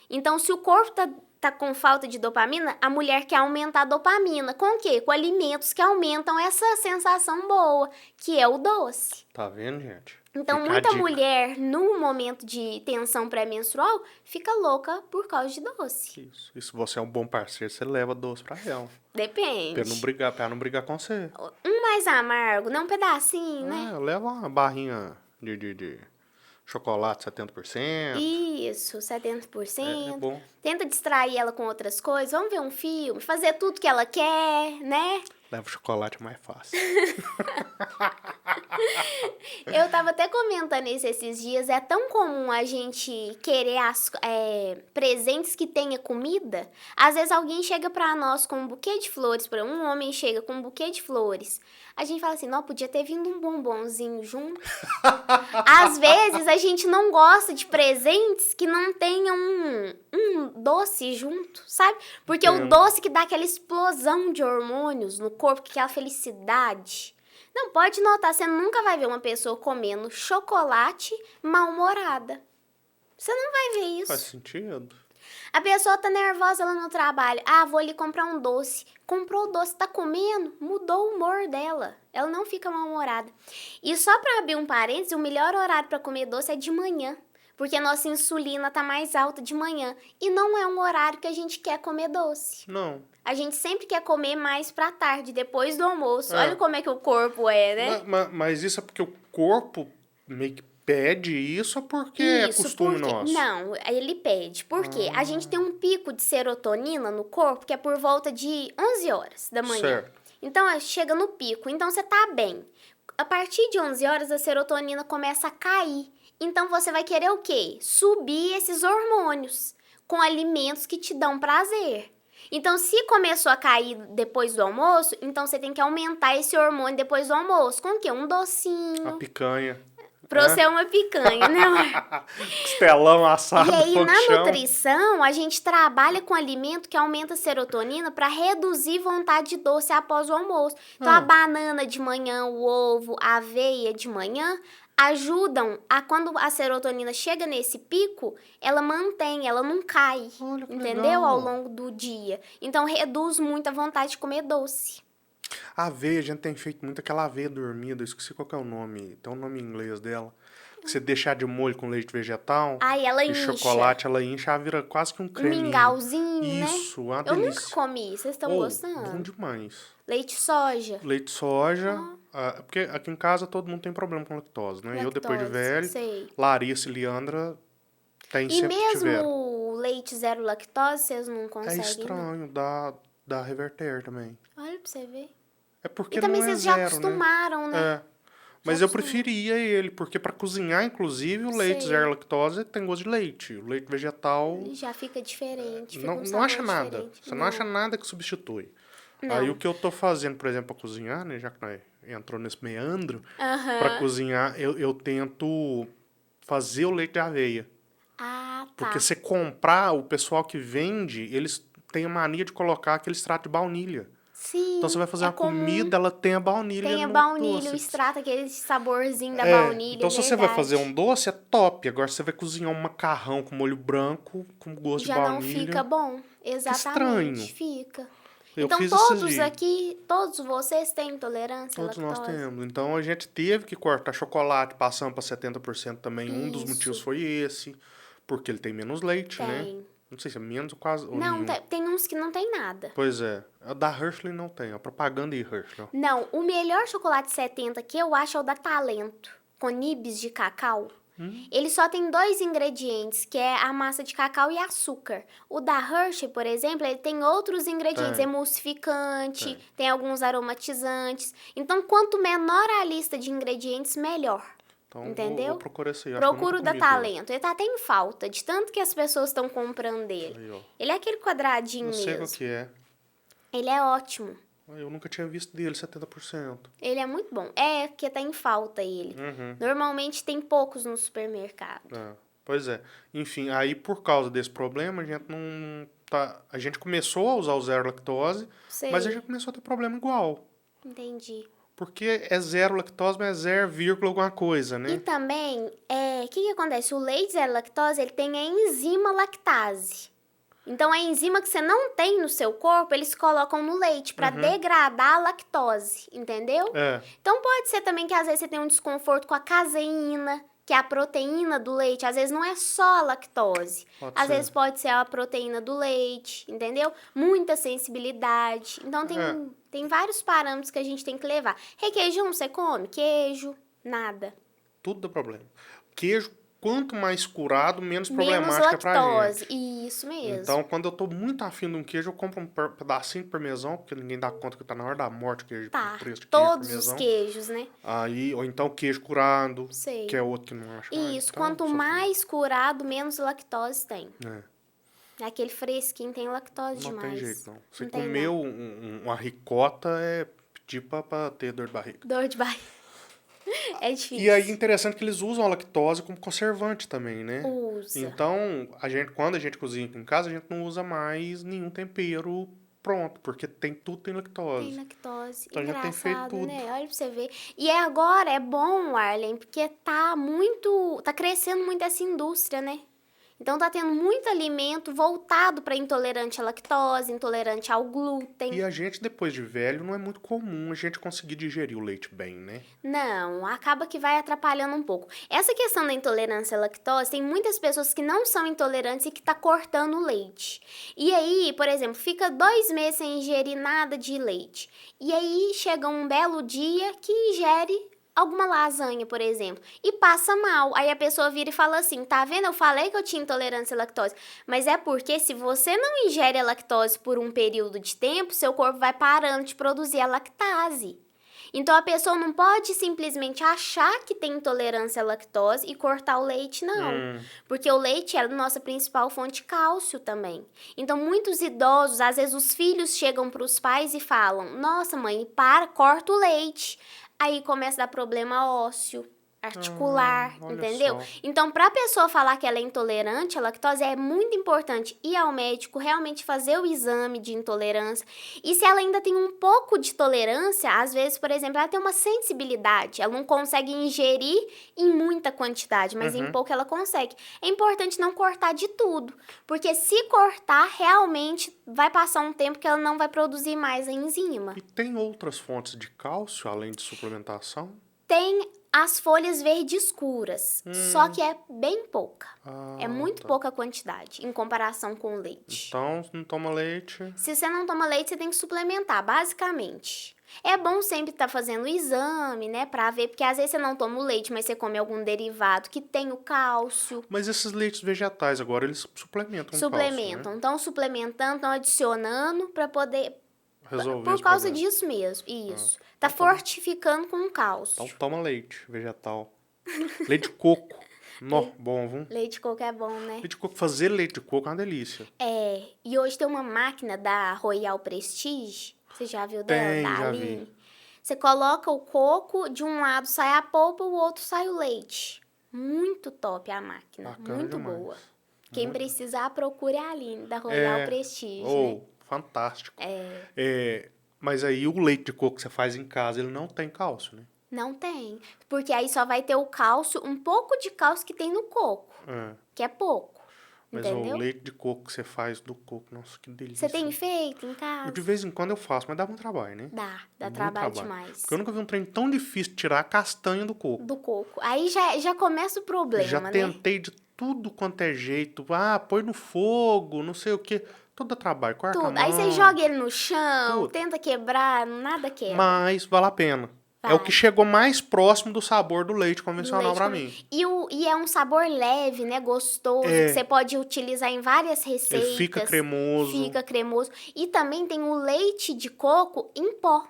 S2: Então, se o corpo tá com falta de dopamina, a mulher quer aumentar a dopamina. Com o quê? Com alimentos que aumentam essa sensação boa, que é o doce.
S1: Tá vendo, gente?
S2: Então,
S1: Fica a
S2: muita
S1: dica.
S2: mulher, no momento de tensão pré-menstrual, fica louca por causa de doce.
S1: Isso. E se você é um bom parceiro, você leva doce pra ela.
S2: Depende.
S1: Pra ela não brigar com você.
S2: Um mais amargo, não um pedacinho, né?
S1: Leva uma barrinha de chocolate 70%.
S2: Isso,
S1: É
S2: 70%.
S1: bom.
S2: Tenta distrair ela com outras coisas. Vamos ver um filme, fazer tudo que ela quer, né?
S1: Leva o chocolate mais fácil.
S2: Eu tava até comentando isso esses dias. É tão comum a gente querer presentes que tenha comida. Às vezes alguém chega pra nós com um buquê de flores. Por exemplo, um homem chega com um buquê de flores. A gente fala assim, não, podia ter vindo um bombonzinho junto. Às vezes a gente não gosta de presentes que não tenham um doce junto, sabe? Porque o
S1: Entendo.
S2: doce que dá aquela explosão de hormônios no corpo, aquela felicidade. Não, pode notar, você nunca vai ver uma pessoa comendo chocolate mal-humorada. Você não vai ver isso.
S1: Faz sentido.
S2: A pessoa tá nervosa lá no trabalho. Ah, vou ali comprar um doce. Comprou o doce, tá comendo, mudou o humor dela. Ela não fica mal-humorada. E só pra abrir um parênteses, o melhor horário pra comer doce é de manhã. Porque a nossa insulina tá mais alta de manhã. E não é um horário que a gente quer comer doce.
S1: Não.
S2: A gente sempre quer comer mais pra tarde, depois do almoço.
S1: É.
S2: Olha como é que o corpo é, né?
S1: Mas isso é porque o corpo meio que pede isso ou porque é costume
S2: porque...
S1: nosso?
S2: Não, ele pede. Por quê? A gente tem um pico de serotonina no corpo que é por volta de 11 horas da manhã.
S1: Certo.
S2: Então, chega no pico. Então, você tá bem. A partir de 11 horas, a serotonina começa a cair. Então, você vai querer o quê? Subir esses hormônios com alimentos que te dão prazer. Então, se começou a cair depois do almoço, então você tem que aumentar esse hormônio depois do almoço. Com o quê? Um
S1: A
S2: docinho.
S1: picanha.
S2: Pra você é uma picanha, né, amor?
S1: Costelão assado
S2: E aí,
S1: no
S2: na
S1: chão.
S2: nutrição, a gente trabalha com alimento que aumenta a serotonina para reduzir vontade de doce após o almoço. Então, a banana de manhã, o ovo, a aveia de manhã ajudam a, quando a serotonina chega nesse pico, ela mantém, ela não cai,
S1: Olha que
S2: entendeu?
S1: legal.
S2: Ao longo do dia. Então, reduz muito a vontade de comer doce.
S1: A aveia, a gente tem feito muito aquela aveia dormida, eu esqueci qual que é o nome, tem um nome em inglês dela. Que você deixar de molho com leite vegetal
S2: Aí ela
S1: e
S2: incha.
S1: chocolate, ela incha, ela vira quase que um
S2: Um
S1: creminho.
S2: mingauzinho, né?
S1: Isso, uma
S2: Eu
S1: delícia.
S2: nunca comi, vocês estão
S1: Bom
S2: gostando?
S1: demais.
S2: Leite soja.
S1: Leite soja, porque aqui em casa todo mundo tem problema com lactose, né? Eu depois de
S2: Lactose,
S1: velho,
S2: sei.
S1: Larissa e Leandra tem
S2: E
S1: sempre tiveram.
S2: mesmo o leite zero lactose, vocês não
S1: É
S2: conseguem, não?
S1: estranho, dá reverter também.
S2: Olha pra você ver.
S1: É porque
S2: E também
S1: não é
S2: vocês já
S1: zero,
S2: acostumaram, né?
S1: É. Mas
S2: Já
S1: eu preferia ele, porque pra cozinhar, inclusive, o leite
S2: Sei.
S1: zero lactose tem gosto de leite. O leite vegetal
S2: Já fica diferente, fica
S1: não,
S2: um
S1: não
S2: sabor
S1: acha nada.
S2: diferente.
S1: Você não acha nada que substitui. Aí
S2: Não.
S1: o que eu tô fazendo, por exemplo, pra cozinhar, né, já que nós entrou nesse meandro,
S2: Aham.
S1: pra cozinhar, eu tento fazer o leite de aveia.
S2: Ah, tá.
S1: Porque você comprar, o pessoal que vende, eles têm a mania de colocar aquele extrato de baunilha.
S2: Sim.
S1: Então você vai fazer
S2: é
S1: uma
S2: comum.
S1: comida, ela tem a baunilha
S2: Tem a
S1: no
S2: baunilha,
S1: doce.
S2: o extrato, aquele saborzinho da
S1: É,
S2: baunilha.
S1: então se você vai
S2: verdade.
S1: fazer um doce, é top. Agora você vai cozinhar um macarrão com molho branco, com gosto
S2: Já
S1: de
S2: não
S1: baunilha.
S2: fica bom. Exatamente.
S1: estranho.
S2: Fica.
S1: Eu
S2: Então
S1: fiz esses
S2: todos
S1: dias.
S2: aqui, todos vocês têm intolerância à
S1: Todos
S2: lactose?
S1: nós temos. Então a gente teve que cortar chocolate, passando para 70% também. Um dos
S2: Isso.
S1: motivos foi esse, porque ele tem menos leite, né?
S2: Tem.
S1: Não sei se é menos ou quase ou
S2: Não,
S1: nenhum.
S2: tem uns que não tem nada.
S1: Pois é. A da Hershey não tem, a propaganda de Hershey. Ó.
S2: Não, o melhor chocolate 70 que eu acho é o da Talento, com nibs de cacau. Ele só tem 2 ingredientes, que é a massa de cacau e açúcar. O da Hershey, por exemplo, ele tem outros ingredientes,
S1: Tem.
S2: emulsificante, tem alguns aromatizantes. Então, quanto menor a lista de ingredientes, melhor.
S1: Então
S2: Entendeu?
S1: vou procurar esse aí. Acho que eu
S2: Procura o
S1: nunca
S2: da
S1: comi dele.
S2: Talento. Ele tá até em falta, de tanto que as pessoas estão comprando dele.
S1: Aí, ó.
S2: Ele é aquele quadradinho
S1: Não sei qual
S2: mesmo.
S1: que é.
S2: Ele é ótimo.
S1: Eu nunca tinha visto dele, 70%.
S2: Ele é muito bom. É, porque tá em falta ele.
S1: Uhum.
S2: Normalmente tem poucos no supermercado.
S1: É, pois é. Enfim, aí por causa desse problema, a gente não tá... A gente começou a usar o zero lactose,
S2: Sei.
S1: mas a gente começou a ter problema igual.
S2: Entendi.
S1: Porque é zero lactose, mas é 0, vírgula alguma coisa, né?
S2: E também, o que acontece? O leite zero lactose, ele tem a enzima lactase. Então, a enzima que você não tem no seu corpo, eles colocam no leite para degradar a lactose, entendeu?
S1: É.
S2: Então, pode ser também que às vezes você tem um desconforto com a caseína, que é a proteína do leite. Às vezes não é só a lactose.
S1: Pode
S2: Às
S1: ser.
S2: vezes pode ser a proteína do leite, entendeu? Muita sensibilidade. Então, tem vários parâmetros que a gente tem que levar. Requeijão, você come? Queijo? Nada.
S1: Tudo dá problema. Queijo, quanto mais curado, menos
S2: Menos
S1: problemático é pra
S2: lactose.
S1: gente.
S2: Isso mesmo.
S1: Então, quando eu tô muito afim de um queijo, eu compro um pedacinho de parmesão, porque ninguém dá conta que tá na hora da morte o queijo,
S2: Tá,
S1: o preço de queijo
S2: todos os
S1: parmesão.
S2: queijos, né?
S1: Aí, ou então queijo curado,
S2: Sei.
S1: que é outro que não acho.
S2: Isso,
S1: então,
S2: quanto
S1: sofri.
S2: mais curado, menos lactose tem.
S1: É,
S2: Aquele fresquinho tem lactose
S1: não
S2: demais.
S1: tem jeito, não. Você
S2: Não tem,
S1: comeu uma ricota, é pedir pra ter dor de barriga.
S2: Dor de barriga. É difícil.
S1: E aí, interessante que eles usam a lactose como conservante também, né?
S2: Usa.
S1: Então, quando a gente cozinha aqui em casa, a gente não usa mais nenhum tempero pronto, porque tudo tem lactose.
S2: Tem lactose.
S1: Então, já tem
S2: Engraçado,
S1: feito tudo.
S2: né? Olha pra você ver. E agora é bom, Arlen, porque tá crescendo muito essa indústria, né? Então tá tendo muito alimento voltado para intolerante à lactose, intolerante ao glúten.
S1: E a gente, depois de velho, não é muito comum a gente conseguir digerir o leite bem, né?
S2: Não, acaba que vai atrapalhando um pouco. Essa questão da intolerância à lactose, tem muitas pessoas que não são intolerantes e que tá cortando o leite. E aí, por exemplo, fica 2 meses sem ingerir nada de leite. E aí chega um belo dia que ingere alguma lasanha, por exemplo, e passa mal. Aí a pessoa vira e fala assim, tá vendo? Eu falei que eu tinha intolerância à lactose. Mas é porque se você não ingere a lactose por um período de tempo, seu corpo vai parando de produzir a lactase. Então, a pessoa não pode simplesmente achar que tem intolerância à lactose e cortar o leite, não. Porque o leite é a nossa principal fonte de cálcio também. Então, muitos idosos, às vezes os filhos chegam para os pais e falam, nossa mãe, corta o leite. Aí começa a dar problema ósseo, articular,
S1: olha
S2: entendeu?
S1: só.
S2: Então, para a pessoa falar que ela é intolerante à lactose, é muito importante ir ao médico, realmente fazer o exame de intolerância. E se ela ainda tem um pouco de tolerância, às vezes, por exemplo, ela tem uma sensibilidade, ela não consegue ingerir em muita quantidade, mas em pouco ela consegue. É importante não cortar de tudo, porque se cortar, realmente vai passar um tempo que ela não vai produzir mais a enzima.
S1: E tem outras fontes de cálcio, além de suplementação?
S2: Tem as folhas verdes escuras, só que é bem pouca. É muito pouca quantidade em comparação com o leite.
S1: Então, não toma leite.
S2: Se você não toma leite, você tem que suplementar, basicamente. É bom sempre estar fazendo o exame, né, pra ver, porque às vezes você não toma o leite, mas você come algum derivado que tem o cálcio.
S1: Mas esses leites vegetais agora, eles suplementam
S2: Suplementam.
S1: cálcio, né?
S2: Estão suplementando, estão adicionando pra poder...
S1: Resolver
S2: Por
S1: esse
S2: causa
S1: problema.
S2: disso mesmo, isso. Tá fortificando com cálcio.
S1: Então toma leite vegetal. Leite de coco. Nó, bom, viu?
S2: Leite de coco é bom, né?
S1: Leite de coco, fazer leite de coco é uma delícia.
S2: É, e hoje tem uma máquina da Royal Prestige, você já viu dela?
S1: Tem,
S2: Da
S1: já
S2: Aline?
S1: vi.
S2: Você coloca o coco, de um lado sai a polpa, o outro sai o leite. Muito top a máquina,
S1: Bacana
S2: muito
S1: demais.
S2: boa. Quem precisar, procure a Aline, da Royal Prestige, né?
S1: Fantástico. Mas aí o leite de coco que você faz em casa, ele não tem cálcio, né?
S2: Não tem, porque aí só vai ter o cálcio, um pouco de cálcio que tem no coco, que é pouco,
S1: Mas
S2: entendeu?
S1: o leite de coco que você faz do coco, nossa, que delícia.
S2: Você tem feito em casa?
S1: De vez em quando eu faço, mas dá muito trabalho, né?
S2: Dá
S1: Muito
S2: trabalho demais.
S1: Porque eu nunca vi um trem tão difícil de tirar a castanha do coco.
S2: Do coco. Aí já começa o problema,
S1: Já
S2: né?
S1: tentei de tudo quanto é jeito. Ah, põe no fogo, não sei o quê. Todo dá trabalho, corta a
S2: Tudo.
S1: mão.
S2: Aí você joga ele no chão,
S1: Tudo.
S2: tenta quebrar, nada quebra.
S1: Mas vale a pena. É o
S2: Vale.
S1: que chegou mais próximo do sabor do leite convencional pra mim.
S2: E é um sabor leve, né? Gostoso, que você pode utilizar em várias receitas.
S1: Ele fica cremoso.
S2: Fica cremoso. E também tem o leite de coco em pó.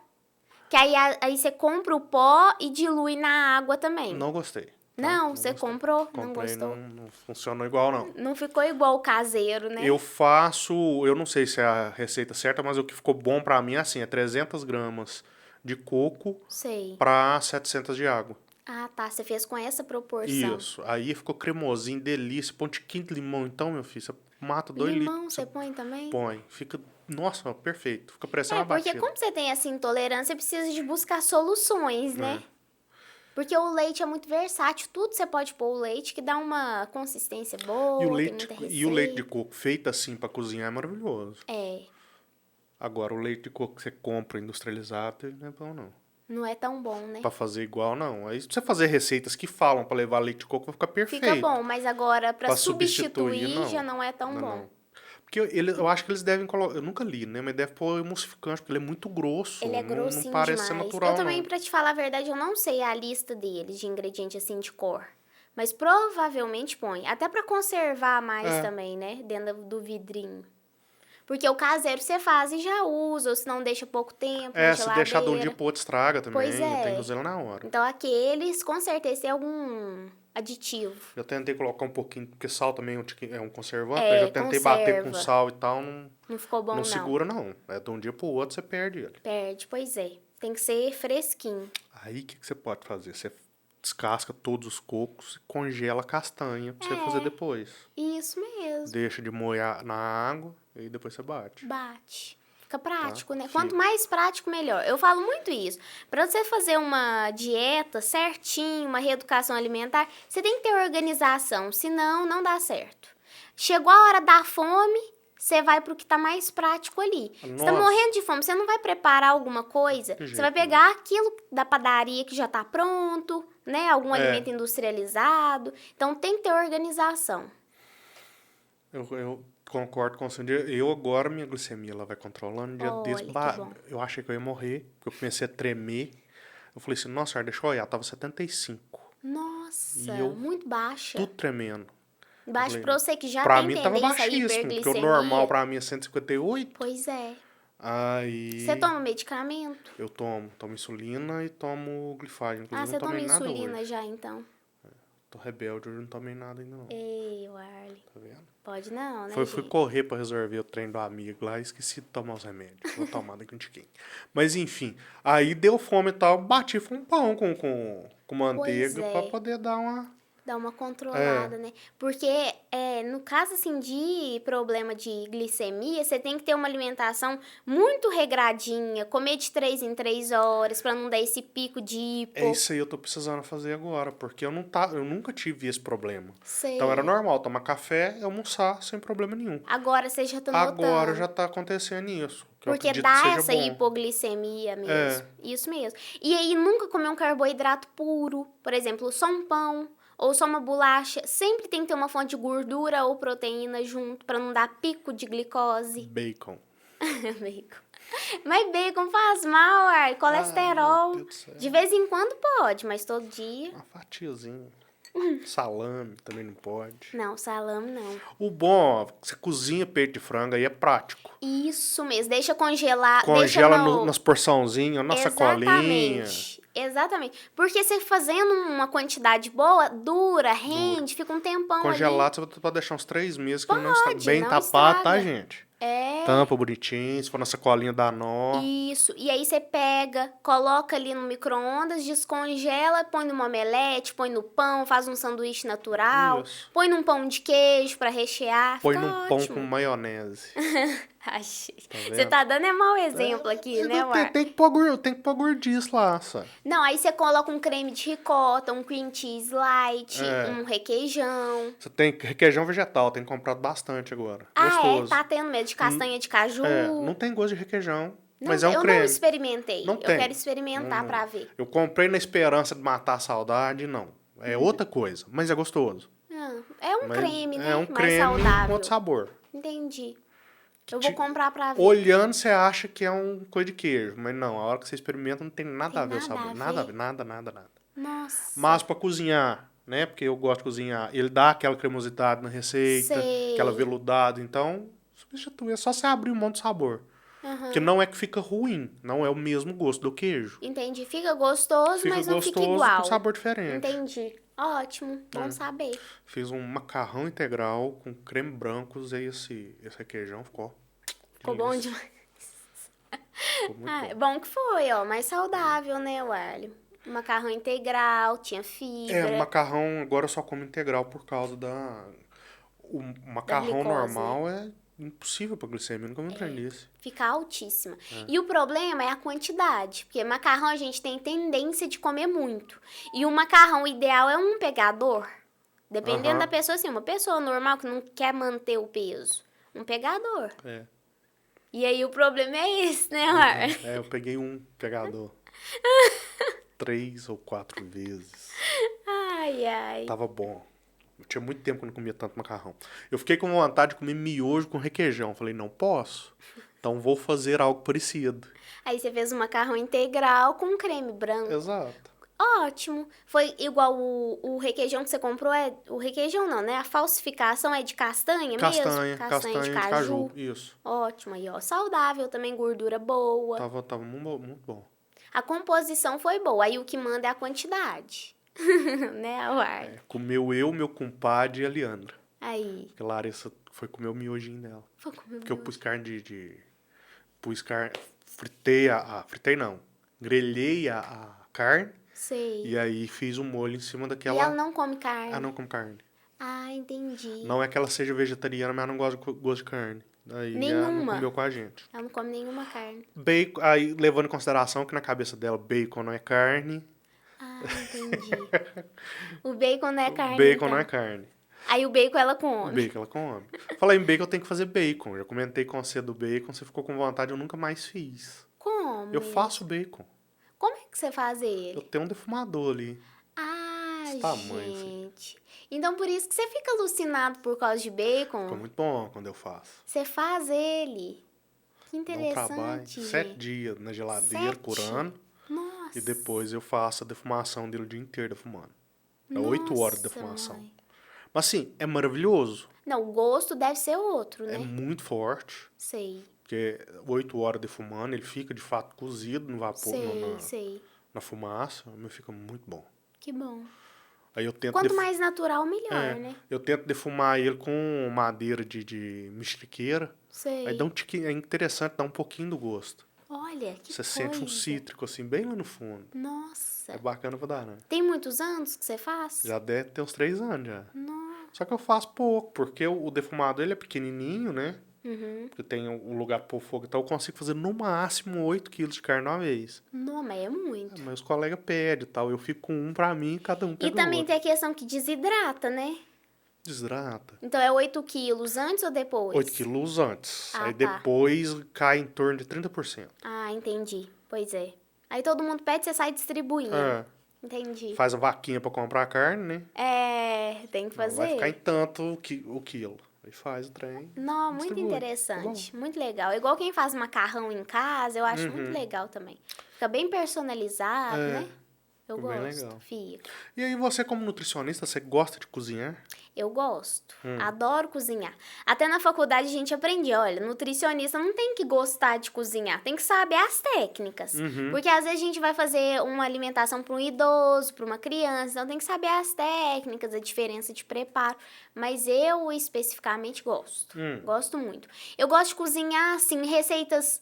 S2: Que aí você compra o pó e dilui na água também.
S1: Não gostei.
S2: Não, você
S1: gostei.
S2: comprou? Não
S1: Comprei,
S2: gostou?
S1: não funcionou igual, não.
S2: Não ficou igual o caseiro, né?
S1: Eu faço, eu não sei se é a receita certa, mas o que ficou bom pra mim é assim, é 300 gramas de coco
S2: Sei.
S1: pra 700 de água.
S2: Ah, tá. Você fez com essa proporção.
S1: Isso. Aí ficou cremosinho, delícia. Põe um tiquinho de limão, então, meu filho, você mata 2 litros.
S2: Limão você põe também?
S1: Põe. Fica, nossa, perfeito. Fica parecendo uma
S2: Porque
S1: batida.
S2: como você tem essa intolerância, você precisa de buscar soluções, né? Porque o leite é muito versátil, tudo você pode pôr o leite que dá uma consistência boa,
S1: E o
S2: tem
S1: leite,
S2: muita
S1: e o leite de
S2: receita.
S1: coco feito assim pra cozinhar é maravilhoso.
S2: É,
S1: Agora, o leite de coco que você compra industrializado, ele não é bom, não.
S2: não é tão bom, né?
S1: Pra fazer igual, não. Aí, se você fazer receitas que falam pra levar leite de coco, vai ficar perfeito.
S2: Fica bom, mas agora pra
S1: Pra
S2: substituir já não é tão
S1: Não,
S2: bom.
S1: não. Porque eu acho que eles devem colocar. Eu nunca li, né? Mas deve pôr emulsificante, porque ele é muito grosso.
S2: Ele é
S1: Não
S2: grossinho
S1: parece ser
S2: demais.
S1: natural,
S2: Eu também,
S1: não.
S2: pra te falar a verdade, eu não sei a lista deles de ingredientes assim de cor. Mas provavelmente põe. Até pra conservar mais
S1: É.
S2: também, né? Dentro do vidrinho. Porque o caseiro você faz e já usa, ou se não deixa pouco tempo na
S1: Se deixar de um dia
S2: geladeira.
S1: pro outro, estraga também.
S2: Pois é.
S1: Tem que usar ele na hora.
S2: Então aqueles, com certeza, tem algum aditivo.
S1: Eu tentei colocar um pouquinho, porque sal também é um conservante.
S2: É,
S1: Eu já tentei bater com
S2: conserva.
S1: sal e tal, não,
S2: Não ficou bom,
S1: não
S2: não.
S1: segura, não. É de um dia pro outro, você perde ele.
S2: Perde, pois é. Tem que ser fresquinho.
S1: Aí, o que você pode fazer? Você descasca todos os cocos e congela a castanha pra você
S2: É.
S1: fazer depois.
S2: Isso mesmo.
S1: Deixa de molhar na água e depois você bate.
S2: Bate. Fica prático, né?
S1: Fica.
S2: Quanto mais prático, melhor. Eu falo muito isso. Pra você fazer uma dieta certinho, uma reeducação alimentar, você tem que ter organização, senão não dá certo. Chegou a hora da fome, você vai pro que tá mais prático ali. Você tá
S1: Nossa.
S2: morrendo de fome, você não vai preparar alguma coisa,
S1: De
S2: você
S1: jeito
S2: vai pegar aquilo da padaria que já tá pronto, né? Algum alimento industrializado. Então tem que ter organização.
S1: Eu concordo com você. Eu agora, minha glicemia ela vai controlando. Um dia
S2: Olha,
S1: desse,
S2: que bom.
S1: eu achei que eu ia morrer, porque eu comecei a tremer. Eu falei assim, nossa, deixa eu olhar, tava 75.
S2: Nossa,
S1: E eu-
S2: muito baixa.
S1: Tudo tremendo.
S2: Baixo
S1: falei,
S2: pra você que já
S1: Pra
S2: tem
S1: mim tava
S2: tendência a
S1: baixíssimo, porque o
S2: hiperglicemia.
S1: normal pra mim é 158.
S2: Pois é.
S1: Aí
S2: Você toma medicamento?
S1: eu tomo insulina e tomo glifagem. Inclusive,
S2: Você
S1: não
S2: toma
S1: tomei nada
S2: insulina
S1: hoje.
S2: já, então?
S1: Tô rebelde, hoje não tomei nada ainda não.
S2: Ei, Warley.
S1: Tá vendo?
S2: Pode não, né,
S1: Fui
S2: gente?
S1: correr pra resolver o treino do amigo lá e esqueci de tomar os remédios. Vou tomar daqui um tiquinho. Mas enfim, aí deu fome e tal, bati foi um pão com manteiga
S2: é.
S1: pra poder dar uma...
S2: Dá uma controlada, né? Porque, no caso, assim, de problema de glicemia, você tem que ter uma alimentação muito regradinha, comer de 3 em 3 horas, pra não dar esse pico de hipo.
S1: É isso aí eu tô precisando fazer agora, porque eu nunca tive esse problema.
S2: Sei.
S1: Então era normal tomar café e almoçar sem problema nenhum.
S2: Agora você já tá notando.
S1: Agora já tá acontecendo isso. Que eu
S2: Porque
S1: acredito que
S2: dá
S1: seja
S2: essa
S1: bom.
S2: hipoglicemia mesmo. Isso mesmo. E aí, nunca comer um carboidrato puro. Por exemplo, só um pão ou só uma bolacha. Sempre tem que ter uma fonte de gordura ou proteína junto pra não dar pico de glicose.
S1: Bacon.
S2: Bacon. Mas bacon faz mal, ai. Colesterol.
S1: meu Deus do céu.
S2: De vez em quando pode, mas todo dia.
S1: Uma fatiazinha. Salame também não pode.
S2: Não, salame não.
S1: O bom, ó, você cozinha peito de frango aí é prático.
S2: Isso mesmo. Deixa congelar.
S1: Congela
S2: deixa
S1: nas porçãozinhas, na sacolinha.
S2: Exatamente. Porque você fazendo uma quantidade boa, dura, rende, fica um tempão
S1: Congelado você pode deixar uns 3 meses que ele não
S2: Pode,
S1: está bem
S2: não
S1: tapado, tá,
S2: estraga.
S1: gente?
S2: ali.
S1: Tampa bonitinho, se for na sacolinha dá nó.
S2: Isso. E aí você pega, coloca ali no micro-ondas, descongela, põe numa omelete, põe no pão, faz um sanduíche natural,
S1: Isso.
S2: põe num pão de queijo pra rechear.
S1: Põe
S2: fica
S1: num pão
S2: ótimo.
S1: com maionese.
S2: Achei.
S1: vendo?
S2: Você tá dando mau exemplo aqui, né, War?
S1: Tem que pôr gordice lá, sabe?
S2: Não, aí você coloca um creme de ricota, um cream cheese light, um requeijão.
S1: Você tem requeijão vegetal, tem comprado bastante agora.
S2: Ah,
S1: Gostoso.
S2: tá tendo medo de castanha de caju.
S1: Não tem gosto de requeijão,
S2: Não,
S1: mas é um
S2: eu
S1: creme.
S2: não experimentei.
S1: Não
S2: eu
S1: tem.
S2: quero experimentar pra ver.
S1: Eu comprei na esperança de matar a saudade, não. É outra coisa, mas é gostoso.
S2: É um
S1: Mas
S2: creme, né?
S1: É um
S2: Mais
S1: creme com
S2: saudável.
S1: outro sabor.
S2: Entendi. Eu vou comprar pra ver.
S1: Olhando, você acha que é um coisa de queijo, mas não, a hora que você experimenta não tem nada
S2: Tem
S1: a ver o
S2: nada
S1: sabor.
S2: a
S1: Nada a
S2: ver.
S1: ver, nada.
S2: Nossa.
S1: Mas pra cozinhar, né? Porque eu gosto de cozinhar, ele dá aquela cremosidade na receita,
S2: Sei.
S1: aquela veludada, então substitui, é só você abrir um monte de sabor. Que não é que fica ruim, não é o mesmo gosto do queijo.
S2: Entendi. Fica gostoso,
S1: Fica
S2: mas não fica
S1: gostoso
S2: igual.
S1: com sabor diferente.
S2: Entendi. Ótimo. Bom saber.
S1: Fiz um macarrão integral com creme branco, usei esse requeijão, ficou
S2: Ficou
S1: delícia.
S2: bom demais.
S1: Ficou muito
S2: Ah,
S1: bom.
S2: bom que foi, ó. Mais saudável, né, Warley? Macarrão integral, tinha fibra.
S1: O macarrão agora eu só como integral por causa da... O macarrão
S2: glicose,
S1: normal impossível pra glicemia, nunca me aprendi isso.
S2: Fica altíssima. E o problema é a quantidade, porque macarrão a gente tem tendência de comer muito. E o macarrão ideal é um pegador. Dependendo
S1: Aham.
S2: da pessoa, assim, uma pessoa normal que não quer manter o peso. Um pegador.
S1: É.
S2: E aí o problema é esse, né, Mar?
S1: É, eu peguei um pegador 3 ou 4 vezes.
S2: Ai, ai.
S1: Tava bom. Eu tinha muito tempo que eu não comia tanto macarrão. Eu fiquei com vontade de comer miojo com requeijão. Falei, não posso. Então vou fazer algo parecido.
S2: Aí você fez um macarrão integral com creme branco.
S1: Exato.
S2: Ótimo. Foi igual o requeijão que você comprou, o requeijão não, né? A falsificação é de castanha mesmo?
S1: Castanha de caju. Isso.
S2: Ótimo aí, ó. Saudável também, gordura boa.
S1: Tava muito bom.
S2: A composição foi boa, aí o que manda é a quantidade. Né, Ar?
S1: É, comeu eu, meu compadre e a Leandra.
S2: Aí.
S1: Porque a Larissa foi comer o miojinho dela.
S2: Vou comer
S1: Porque eu
S2: miojo.
S1: pus carne Pus carne... Fritei Fritei não. Grelhei a carne.
S2: Sei.
S1: E aí fiz um molho em cima daquela...
S2: E ela não come carne.
S1: Ah, não com carne.
S2: Ah, entendi.
S1: Não é que ela seja vegetariana, mas ela não gosta de gosto de carne. Aí ela não
S2: Nenhuma.
S1: comeu com a gente.
S2: Ela não come nenhuma carne.
S1: Bacon, aí levando em consideração que na cabeça dela bacon não é carne.
S2: Ah, entendi. O bacon não é carne.
S1: Bacon
S2: então.
S1: não é carne.
S2: Aí o bacon ela come.
S1: Bacon ela come. Falar em bacon, eu tenho que fazer bacon. Já comentei com você do bacon, você ficou com vontade, eu nunca mais fiz.
S2: Como?
S1: Eu faço bacon.
S2: Como é que você faz
S1: Eu
S2: ele?
S1: tenho um defumador ali.
S2: Ah,
S1: Esse tamanho, assim.
S2: gente. Então por isso que você fica alucinado por causa de bacon.
S1: Fica muito bom quando eu faço.
S2: Você faz ele. Que
S1: Dá um trabalho.
S2: interessante,
S1: 7
S2: gente.
S1: dias na geladeira,
S2: 7?
S1: curando.
S2: Nossa.
S1: E depois eu faço a defumação dele o dia inteiro defumando. É 8 horas de
S2: Nossa,
S1: defumação.
S2: mãe.
S1: Mas assim, é maravilhoso.
S2: Não, o gosto deve ser outro,
S1: É
S2: né?
S1: muito forte.
S2: Sei,
S1: Porque 8 horas defumando, ele fica de fato cozido no vapor,
S2: sei.
S1: na fumaça. Mas fica muito bom.
S2: Que bom.
S1: Aí eu tento
S2: Quanto mais natural, melhor,
S1: É,
S2: né?
S1: eu tento defumar ele com madeira de mexeriqueira.
S2: Sei.
S1: Aí dá um tiquinho, é interessante, dá um pouquinho do gosto.
S2: Olha, que
S1: Você
S2: coisa.
S1: sente um cítrico, assim, bem lá no fundo.
S2: Nossa.
S1: É bacana pra dar, né?
S2: Tem muitos anos que você faz?
S1: Já deve ter uns 3 anos já.
S2: Nossa.
S1: Só que eu faço pouco, porque o defumado ele é pequenininho, né?
S2: Uhum.
S1: Porque tem o lugar pra pôr fogo, então eu consigo fazer no máximo 8 quilos de carne uma vez.
S2: Não, mas é muito.
S1: Mas os colegas pedem e tal, eu fico com um pra mim e cada um
S2: E
S1: pega o
S2: também
S1: outro.
S2: tem a questão que desidrata, né?
S1: Desidrata.
S2: Então é 8 quilos antes ou depois?
S1: 8 quilos antes.
S2: Ah,
S1: Aí
S2: tá.
S1: depois cai em torno de 30%.
S2: Ah, entendi. Pois é. Aí todo mundo pede, você sai distribuindo.
S1: É.
S2: Entendi.
S1: Faz a vaquinha pra comprar a carne, né?
S2: É, tem que
S1: Não, vai ficar em
S2: fazer.
S1: tanto o quilo. Aí faz o trem.
S2: Não, muito
S1: distribui.
S2: interessante. Muito legal. Igual quem faz macarrão em casa, eu acho
S1: Uhum.
S2: muito legal também. Fica bem personalizado,
S1: É,
S2: né? Eu
S1: fica bem
S2: gosto,
S1: legal.
S2: fica.
S1: E aí você como nutricionista, você gosta de cozinhar?
S2: Eu gosto.
S1: Hum.
S2: Adoro cozinhar. Até na faculdade a gente aprendia, olha, nutricionista não tem que gostar de cozinhar, tem que saber as técnicas.
S1: Uhum.
S2: Porque às vezes a gente vai fazer uma alimentação para um idoso, para uma criança, então tem que saber as técnicas, a diferença de preparo. Mas eu especificamente gosto. Gosto muito. Eu gosto de cozinhar, assim, receitas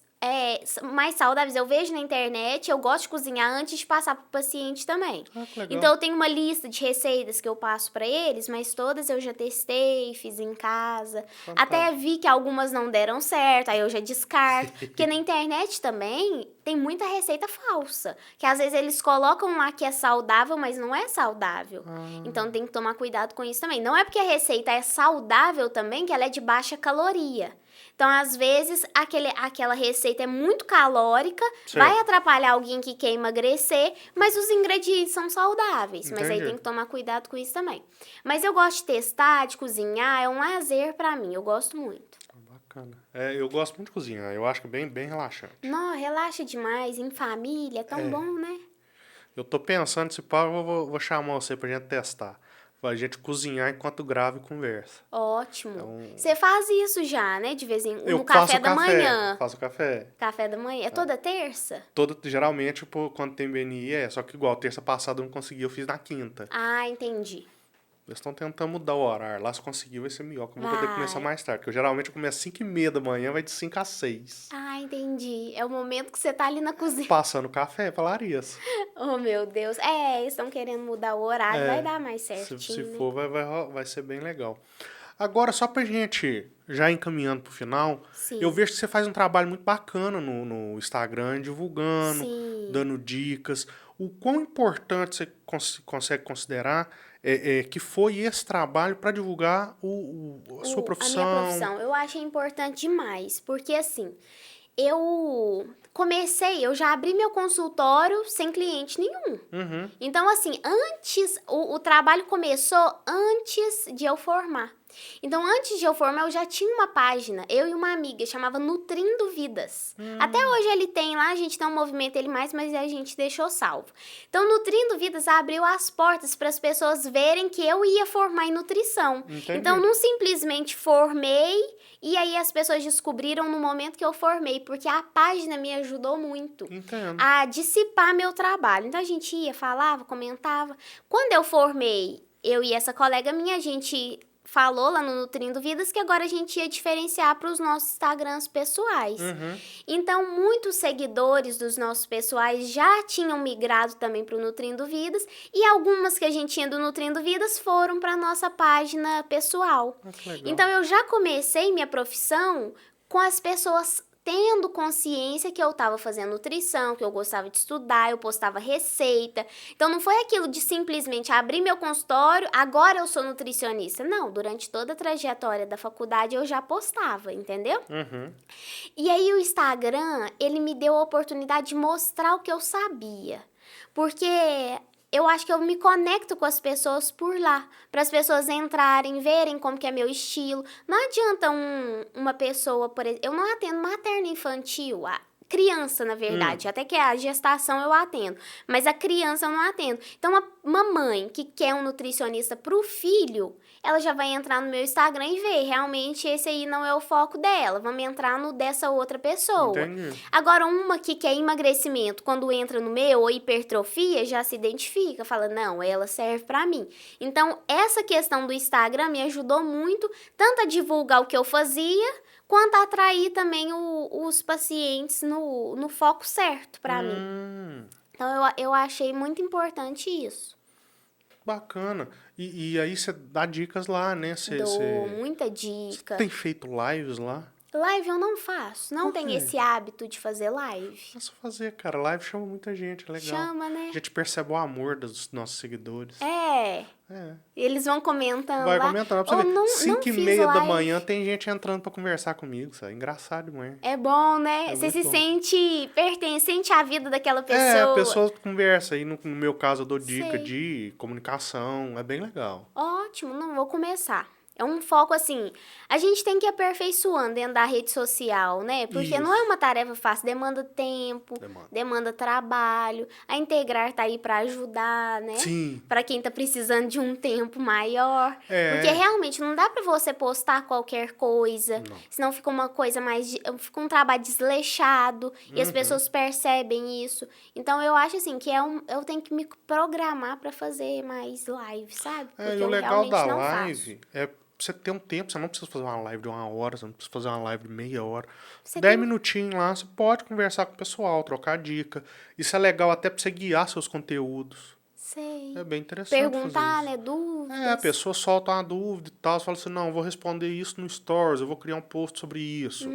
S2: mais saudáveis. Eu vejo na internet, eu gosto de cozinhar antes de passar pro paciente também.
S1: Ah, que legal.
S2: Então eu tenho uma lista de receitas que eu passo pra eles, mas todas eu já testei, fiz em casa.
S1: Fantástico.
S2: Até vi que algumas não deram certo, aí eu já descarto. Porque na internet também tem muita receita falsa, que às vezes eles colocam lá que é saudável, mas não é saudável. Então tem que tomar cuidado com isso também. Não é porque a receita é saudável também que ela é de baixa caloria. Então, às vezes, aquela receita é muito calórica,
S1: Sim.
S2: vai atrapalhar alguém que quer emagrecer, mas os ingredientes são saudáveis. Mas aí
S1: Entendi.
S2: tem que tomar cuidado com isso também. Mas eu gosto de testar, de cozinhar, é um lazer pra mim, eu gosto muito.
S1: Bacana. Eu gosto muito de cozinhar, eu acho que é bem relaxante.
S2: Não, relaxa demais, em família, é tão bom, né?
S1: Eu tô pensando, se pá, eu vou chamar você pra gente testar. Pra gente cozinhar enquanto grava e conversa.
S2: Ótimo.
S1: Então-
S2: Você faz isso já, né? De vez em
S1: Eu
S2: no
S1: faço
S2: café
S1: o
S2: da manhã.
S1: Faço o café.
S2: Café da manhã. É toda terça?
S1: Geralmente, quando tem BNI, só que igual, terça passada eu não consegui, eu fiz na quinta.
S2: Ah, entendi.
S1: Eles estão tentando mudar o horário. Lá se conseguir vai ser melhor, que eu vou poder
S2: Vai.
S1: começar mais tarde. Porque eu geralmente começo às 5h30 da manhã, vai de 5 às 6.
S2: Ah, entendi. É o momento que você tá ali na cozinha.
S1: Passando café pra Larissa.
S2: Oh, meu Deus. Eles estão querendo mudar o horário.
S1: É,
S2: Vai dar mais
S1: Se
S2: certinho, né?
S1: for, vai ser bem legal. Agora, só pra gente já encaminhando pro final,
S2: Sim.
S1: eu vejo que você faz um trabalho muito bacana no Instagram, divulgando,
S2: Sim.
S1: dando dicas. O quão importante você consegue considerar que foi esse trabalho para divulgar a sua
S2: A minha
S1: profissão?
S2: profissão, eu achei importante demais, porque assim, eu já abri meu consultório sem cliente nenhum.
S1: Uhum.
S2: Então, assim, o trabalho começou antes de eu formar. Então, antes de eu formar, eu já tinha uma página, eu e uma amiga, chamava Nutrindo Vidas. Até hoje ele tem lá, a gente não movimenta ele mais, mas a gente deixou salvo. Então, Nutrindo Vidas abriu as portas para as pessoas verem que eu ia formar em nutrição.
S1: Entendi.
S2: Então, não simplesmente formei e aí as pessoas descobriram no momento que eu formei, porque a página me ajudou muito
S1: Entendo.
S2: a dissipar meu trabalho. Então, a gente ia, falava, comentava. Quando eu formei, eu e essa colega minha, a gente falou lá no Nutrindo Vidas que agora a gente ia diferenciar para os nossos Instagrams pessoais.
S1: Uhum.
S2: Então, muitos seguidores dos nossos pessoais já tinham migrado também para o Nutrindo Vidas e algumas que a gente tinha do Nutrindo Vidas foram para nossa página pessoal.
S1: Que legal.
S2: Então, eu já comecei minha profissão com as pessoas tendo consciência que eu estava fazendo nutrição, que eu gostava de estudar, eu postava receita. Então, não foi aquilo de simplesmente abrir meu consultório, agora eu sou nutricionista. Não, durante toda a trajetória da faculdade eu já postava, entendeu?
S1: Uhum.
S2: E aí o Instagram, ele me deu a oportunidade de mostrar o que eu sabia. Porque eu acho que eu me conecto com as pessoas por lá, para as pessoas entrarem, verem como que é meu estilo. Não adianta uma pessoa, por exemplo, eu não atendo materno infantil, a criança, na verdade, até que a gestação eu atendo, mas a criança eu não atendo. Então, uma mãe que quer um nutricionista pro filho, ela já vai entrar no meu Instagram e ver, realmente esse aí não é o foco dela, vamos entrar no dessa outra pessoa.
S1: Entendi.
S2: Agora, uma que quer emagrecimento, quando entra no meu, ou hipertrofia, já se identifica, fala, não, ela serve pra mim. Então, essa questão do Instagram me ajudou muito, tanto a divulgar o que eu fazia, quanto a atrair também os pacientes no foco certo pra mim. Então, eu achei muito importante isso.
S1: Bacana. E aí você dá dicas lá, né?
S2: Dou muita dica.
S1: Tem feito lives lá?
S2: Live eu não faço, não
S1: Por
S2: tenho
S1: quê?
S2: esse hábito de fazer live.
S1: É só fazer, cara. Live chama muita gente, é legal.
S2: Chama, né?
S1: A gente percebe o amor dos nossos seguidores.
S2: É. Eles vão comentando
S1: Vai
S2: lá.
S1: comentando pra
S2: Ou
S1: você ver.
S2: não
S1: 5h30 da
S2: live.
S1: manhã tem gente entrando pra conversar comigo, sabe? Engraçado demais.
S2: É bom, né?
S1: É
S2: Você
S1: muito
S2: se
S1: bom.
S2: sente pertencente à vida daquela pessoa.
S1: É, a pessoa conversa. Aí no meu caso eu dou dica
S2: Sei.
S1: de comunicação. É bem legal.
S2: Ótimo, não vou começar. É um foco assim, a gente tem que ir aperfeiçoando dentro da rede social, né? Porque não é uma tarefa fácil, demanda tempo, demanda trabalho. A Integrar tá aí pra ajudar, né?
S1: Sim.
S2: Pra quem tá precisando de um tempo maior.
S1: É.
S2: Porque realmente não dá pra você postar qualquer coisa, senão fica uma coisa fica um trabalho desleixado e as pessoas percebem isso. Então eu acho assim que eu tenho que me programar pra fazer mais live, sabe? Porque
S1: E o
S2: eu
S1: legal
S2: realmente
S1: da
S2: não
S1: live é você ter um tempo, você não precisa fazer uma live de 1 hora, você não precisa fazer uma live de meia hora.
S2: Você
S1: 10
S2: tem-
S1: minutinhos lá, você pode conversar com o pessoal, trocar dica. Isso é legal até pra você guiar seus conteúdos.
S2: Sei.
S1: É bem interessante
S2: Perguntar,
S1: fazer isso.
S2: né? Dúvidas.
S1: A pessoa solta uma dúvida e tal, você fala assim, não, eu vou responder isso no Stories, eu vou criar um post sobre isso.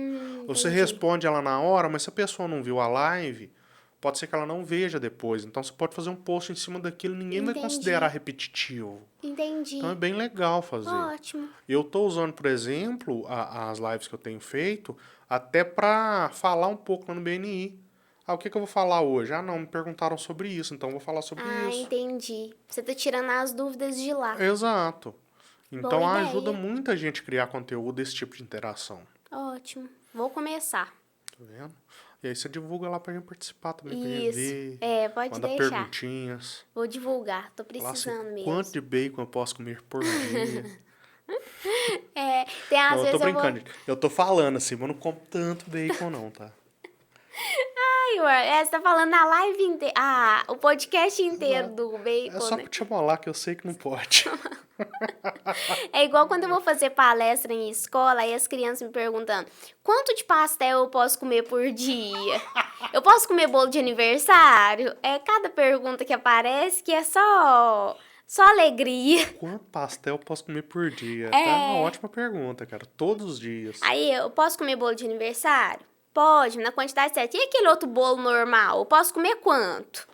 S1: Você
S2: entendi.
S1: responde ela na hora, mas se a pessoa não viu a live, pode ser que ela não veja depois. Então você pode fazer um post em cima daquilo, ninguém vai
S2: Entendi.
S1: considerar repetitivo.
S2: Entendi.
S1: Então é bem legal fazer.
S2: Ótimo.
S1: Eu tô usando, por exemplo, as lives que eu tenho feito, até pra falar um pouco lá no BNI. O que eu vou falar hoje? Não, me perguntaram sobre isso, então eu vou falar sobre isso.
S2: Entendi. Você tá tirando as dúvidas de lá.
S1: Exato. Então
S2: Boa ideia.
S1: ajuda muita gente a criar conteúdo desse tipo de interação.
S2: Ótimo. Vou começar.
S1: Tá vendo? E aí você divulga lá pra gente participar também, pra gente
S2: Isso.
S1: ver.
S2: Pode
S1: manda
S2: deixar.
S1: perguntinhas.
S2: Vou divulgar. Tô
S1: Fala assim,
S2: precisando mesmo.
S1: quanto de bacon eu posso comer por dia?
S2: Tem às
S1: Não, eu
S2: vezes
S1: tô
S2: eu vou...
S1: brincando. Eu tô falando assim, mas eu não como tanto bacon não, tá?
S2: Você tá falando na live inteira. O podcast inteiro do bacon,
S1: É só
S2: né?
S1: pra te amolar que eu sei que não pode.
S2: É igual quando eu vou fazer palestra em escola e as crianças me perguntando quanto de pastel eu posso comer por dia? Eu posso comer bolo de aniversário? É cada pergunta que aparece que é só Só alegria.
S1: Quanto pastel eu posso comer por dia? Tá uma ótima pergunta, cara. Todos os dias.
S2: Aí, eu posso comer bolo de aniversário? Pode, na quantidade certa. E aquele outro bolo normal? Eu posso comer quanto?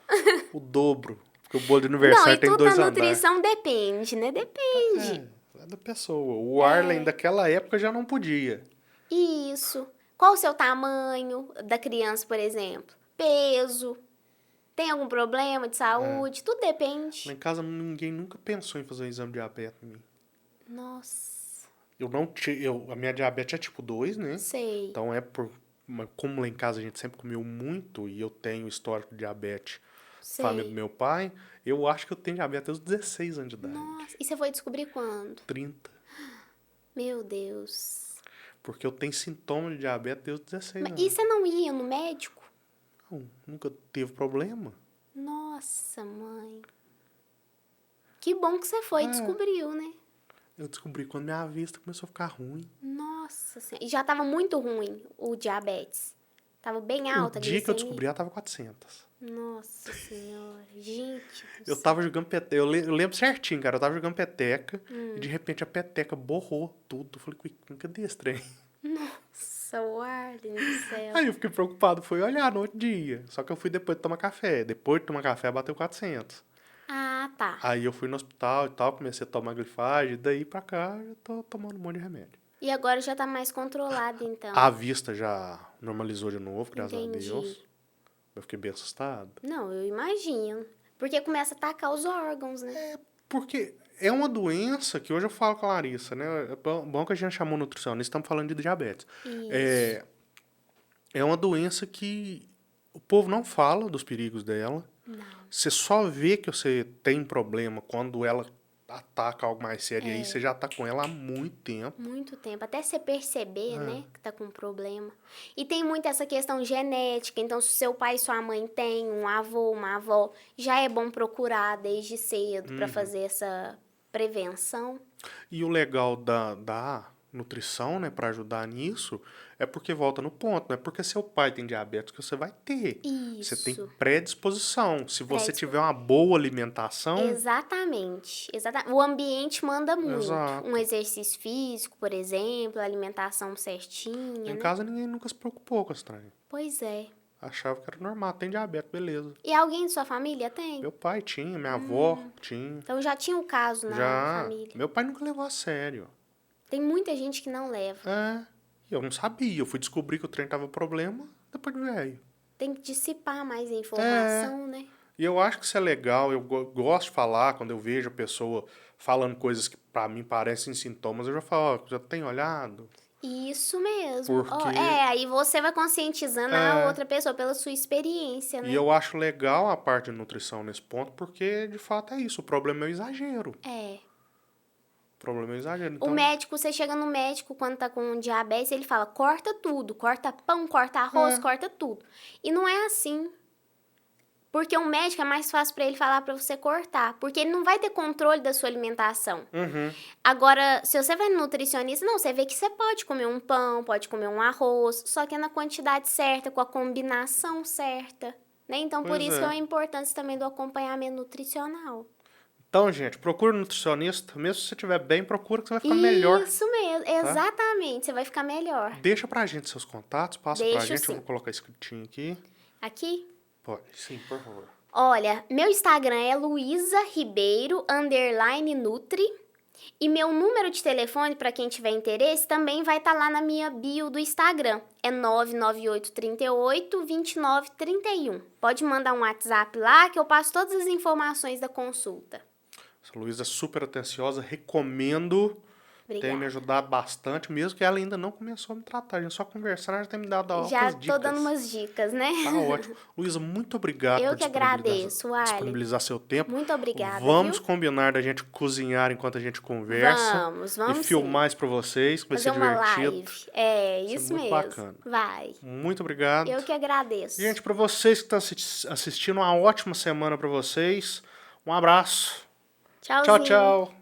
S1: O dobro. Porque o bolo de
S2: Não,
S1: aniversário
S2: e
S1: tem
S2: tudo
S1: 2
S2: na
S1: andares.
S2: nutrição depende, né? Depende.
S1: É da pessoa. O Arlen daquela época já não podia.
S2: Isso. Qual o seu tamanho da criança, por exemplo? Peso. Tem algum problema de saúde? Tudo depende.
S1: Lá em casa ninguém nunca pensou em fazer um exame de diabetes em mim.
S2: Nossa,
S1: Eu não tinha. A minha diabetes é tipo 2, né?
S2: sei.
S1: Então é por. Como lá em casa a gente sempre comeu muito e eu tenho histórico de diabetes, família do
S2: Sei.
S1: meu pai, eu acho que eu tenho diabetes aos 16 anos de idade.
S2: Nossa, e você foi descobrir quando?
S1: 30.
S2: Meu Deus.
S1: Porque eu tenho sintomas de diabetes desde os 16
S2: Mas,
S1: anos.
S2: e você não ia no médico?
S1: Não, nunca teve problema.
S2: Nossa, mãe. Que bom que você foi e descobriu, né?
S1: Eu descobri quando minha vista começou a ficar ruim.
S2: Nossa Senhora. E já tava muito ruim o diabetes. Tava bem alta
S1: O
S2: a
S1: dia que eu
S2: glicemia.
S1: descobri, ela tava 400.
S2: Nossa Senhora. Gente do
S1: Eu
S2: céu.
S1: tava jogando peteca. Eu lembro certinho, cara. Eu tava jogando peteca e de repente a peteca borrou tudo. Eu falei, cadê esse trem?
S2: Nossa, o Arlen do céu.
S1: Aí eu fiquei preocupado, fui olhar no outro dia. Só que eu fui depois de tomar café. Depois de tomar café, bateu 400.
S2: Ah, tá.
S1: Aí eu fui no hospital e tal, comecei a tomar glifagem. Daí pra cá, eu tô tomando um monte de remédio.
S2: E agora já tá mais controlado, então.
S1: A vista já normalizou de novo, graças
S2: Entendi.
S1: a Deus. Eu fiquei bem assustado.
S2: Não, eu imagino. Porque começa a atacar os órgãos, né?
S1: Porque é uma doença que hoje eu falo com a Larissa, né? É bom que a gente chamou nutricionista, estamos falando de diabetes.
S2: Isso.
S1: É uma doença que o povo não fala dos perigos dela.
S2: Não.
S1: Você só vê que você tem problema quando ela ataca algo mais sério. E aí você já tá com ela há muito tempo.
S2: Muito tempo. Até você perceber, né, que tá com problema. E tem muito essa questão genética. Então, se seu pai e sua mãe têm um avô, uma avó, já é bom procurar desde cedo pra fazer essa prevenção.
S1: E o legal da nutrição, né, para ajudar nisso, é porque volta no ponto, não é porque seu pai tem diabetes que você vai ter.
S2: Isso.
S1: Você tem predisposição. Se você
S2: Predisposição.
S1: tiver uma boa alimentação,
S2: Exatamente. O ambiente manda muito.
S1: Exato.
S2: Um exercício físico, por exemplo, alimentação certinha,
S1: em
S2: né?
S1: casa ninguém nunca se preocupou com esse trem.
S2: Pois é.
S1: Achava que era normal, tem diabetes, beleza.
S2: E alguém de sua família tem?
S1: Meu pai tinha, minha avó tinha.
S2: Então já tinha o caso na
S1: Já.
S2: família.
S1: Meu pai nunca levou a sério.
S2: Tem muita gente que não leva.
S1: E eu não sabia. Eu fui descobrir que o trem tava problema depois de velho.
S2: Tem que dissipar mais a informação, né?
S1: E eu acho que isso é legal. Eu gosto de falar quando eu vejo a pessoa falando coisas que pra mim parecem sintomas. Eu já falo, ó, já tem olhado?
S2: Isso mesmo.
S1: Porque-
S2: Aí você vai conscientizando a outra pessoa pela sua experiência, né?
S1: E eu acho legal a parte de nutrição nesse ponto, porque de fato é isso. O problema é o exagero.
S2: É.
S1: O problema é o exagero.
S2: O
S1: Então,
S2: médico, você chega no médico quando tá com diabetes, ele fala, corta tudo, corta pão, corta arroz, corta tudo. E não é assim. Porque o médico é mais fácil pra ele falar pra você cortar, porque ele não vai ter controle da sua alimentação. Agora, se você vai no nutricionista, não, você vê que você pode comer um pão, pode comer um arroz, só que é na quantidade certa, com a combinação certa, né? Então, por
S1: Pois
S2: isso
S1: é.
S2: que é a importância também do acompanhamento nutricional.
S1: Então, gente, procura um nutricionista. Mesmo se você estiver bem, procura que você vai ficar melhor. Tá?
S2: Isso mesmo, exatamente, você vai ficar melhor.
S1: Deixa pra gente seus contatos, passa pra
S2: Deixo
S1: gente.
S2: sim.
S1: Eu vou colocar escritinho aqui.
S2: Aqui?
S1: Pode, sim, por favor.
S2: Olha, meu Instagram é luisa_ribeiro_nutri e meu número de telefone, para quem tiver interesse, também vai estar lá na minha bio do Instagram. É 998382931. Pode mandar um WhatsApp lá que eu passo todas as informações da consulta.
S1: Essa Luísa é super atenciosa, recomendo.
S2: Obrigada.
S1: Tem me ajudado bastante, mesmo que ela ainda não começou a me tratar. A gente só conversando, ela já tem me dado algumas
S2: Já
S1: dicas.
S2: tô dando umas dicas, né?
S1: Tá ótimo. Luísa, muito obrigado
S2: Eu
S1: por
S2: que agradeço, Arlen.
S1: disponibilizar seu tempo.
S2: Muito obrigada,
S1: Vamos
S2: viu?
S1: combinar da gente cozinhar enquanto a gente conversa.
S2: Vamos
S1: E
S2: sim.
S1: filmar isso pra vocês, que vai
S2: Fazer
S1: ser
S2: uma
S1: divertido.
S2: live. É,
S1: Vai ser
S2: isso
S1: muito
S2: mesmo.
S1: bacana.
S2: Vai.
S1: Muito obrigado.
S2: Eu que agradeço.
S1: Gente, pra vocês que estão assistindo, uma ótima semana pra vocês. Um abraço.
S2: Tchauzinho.
S1: Tchau, tchau.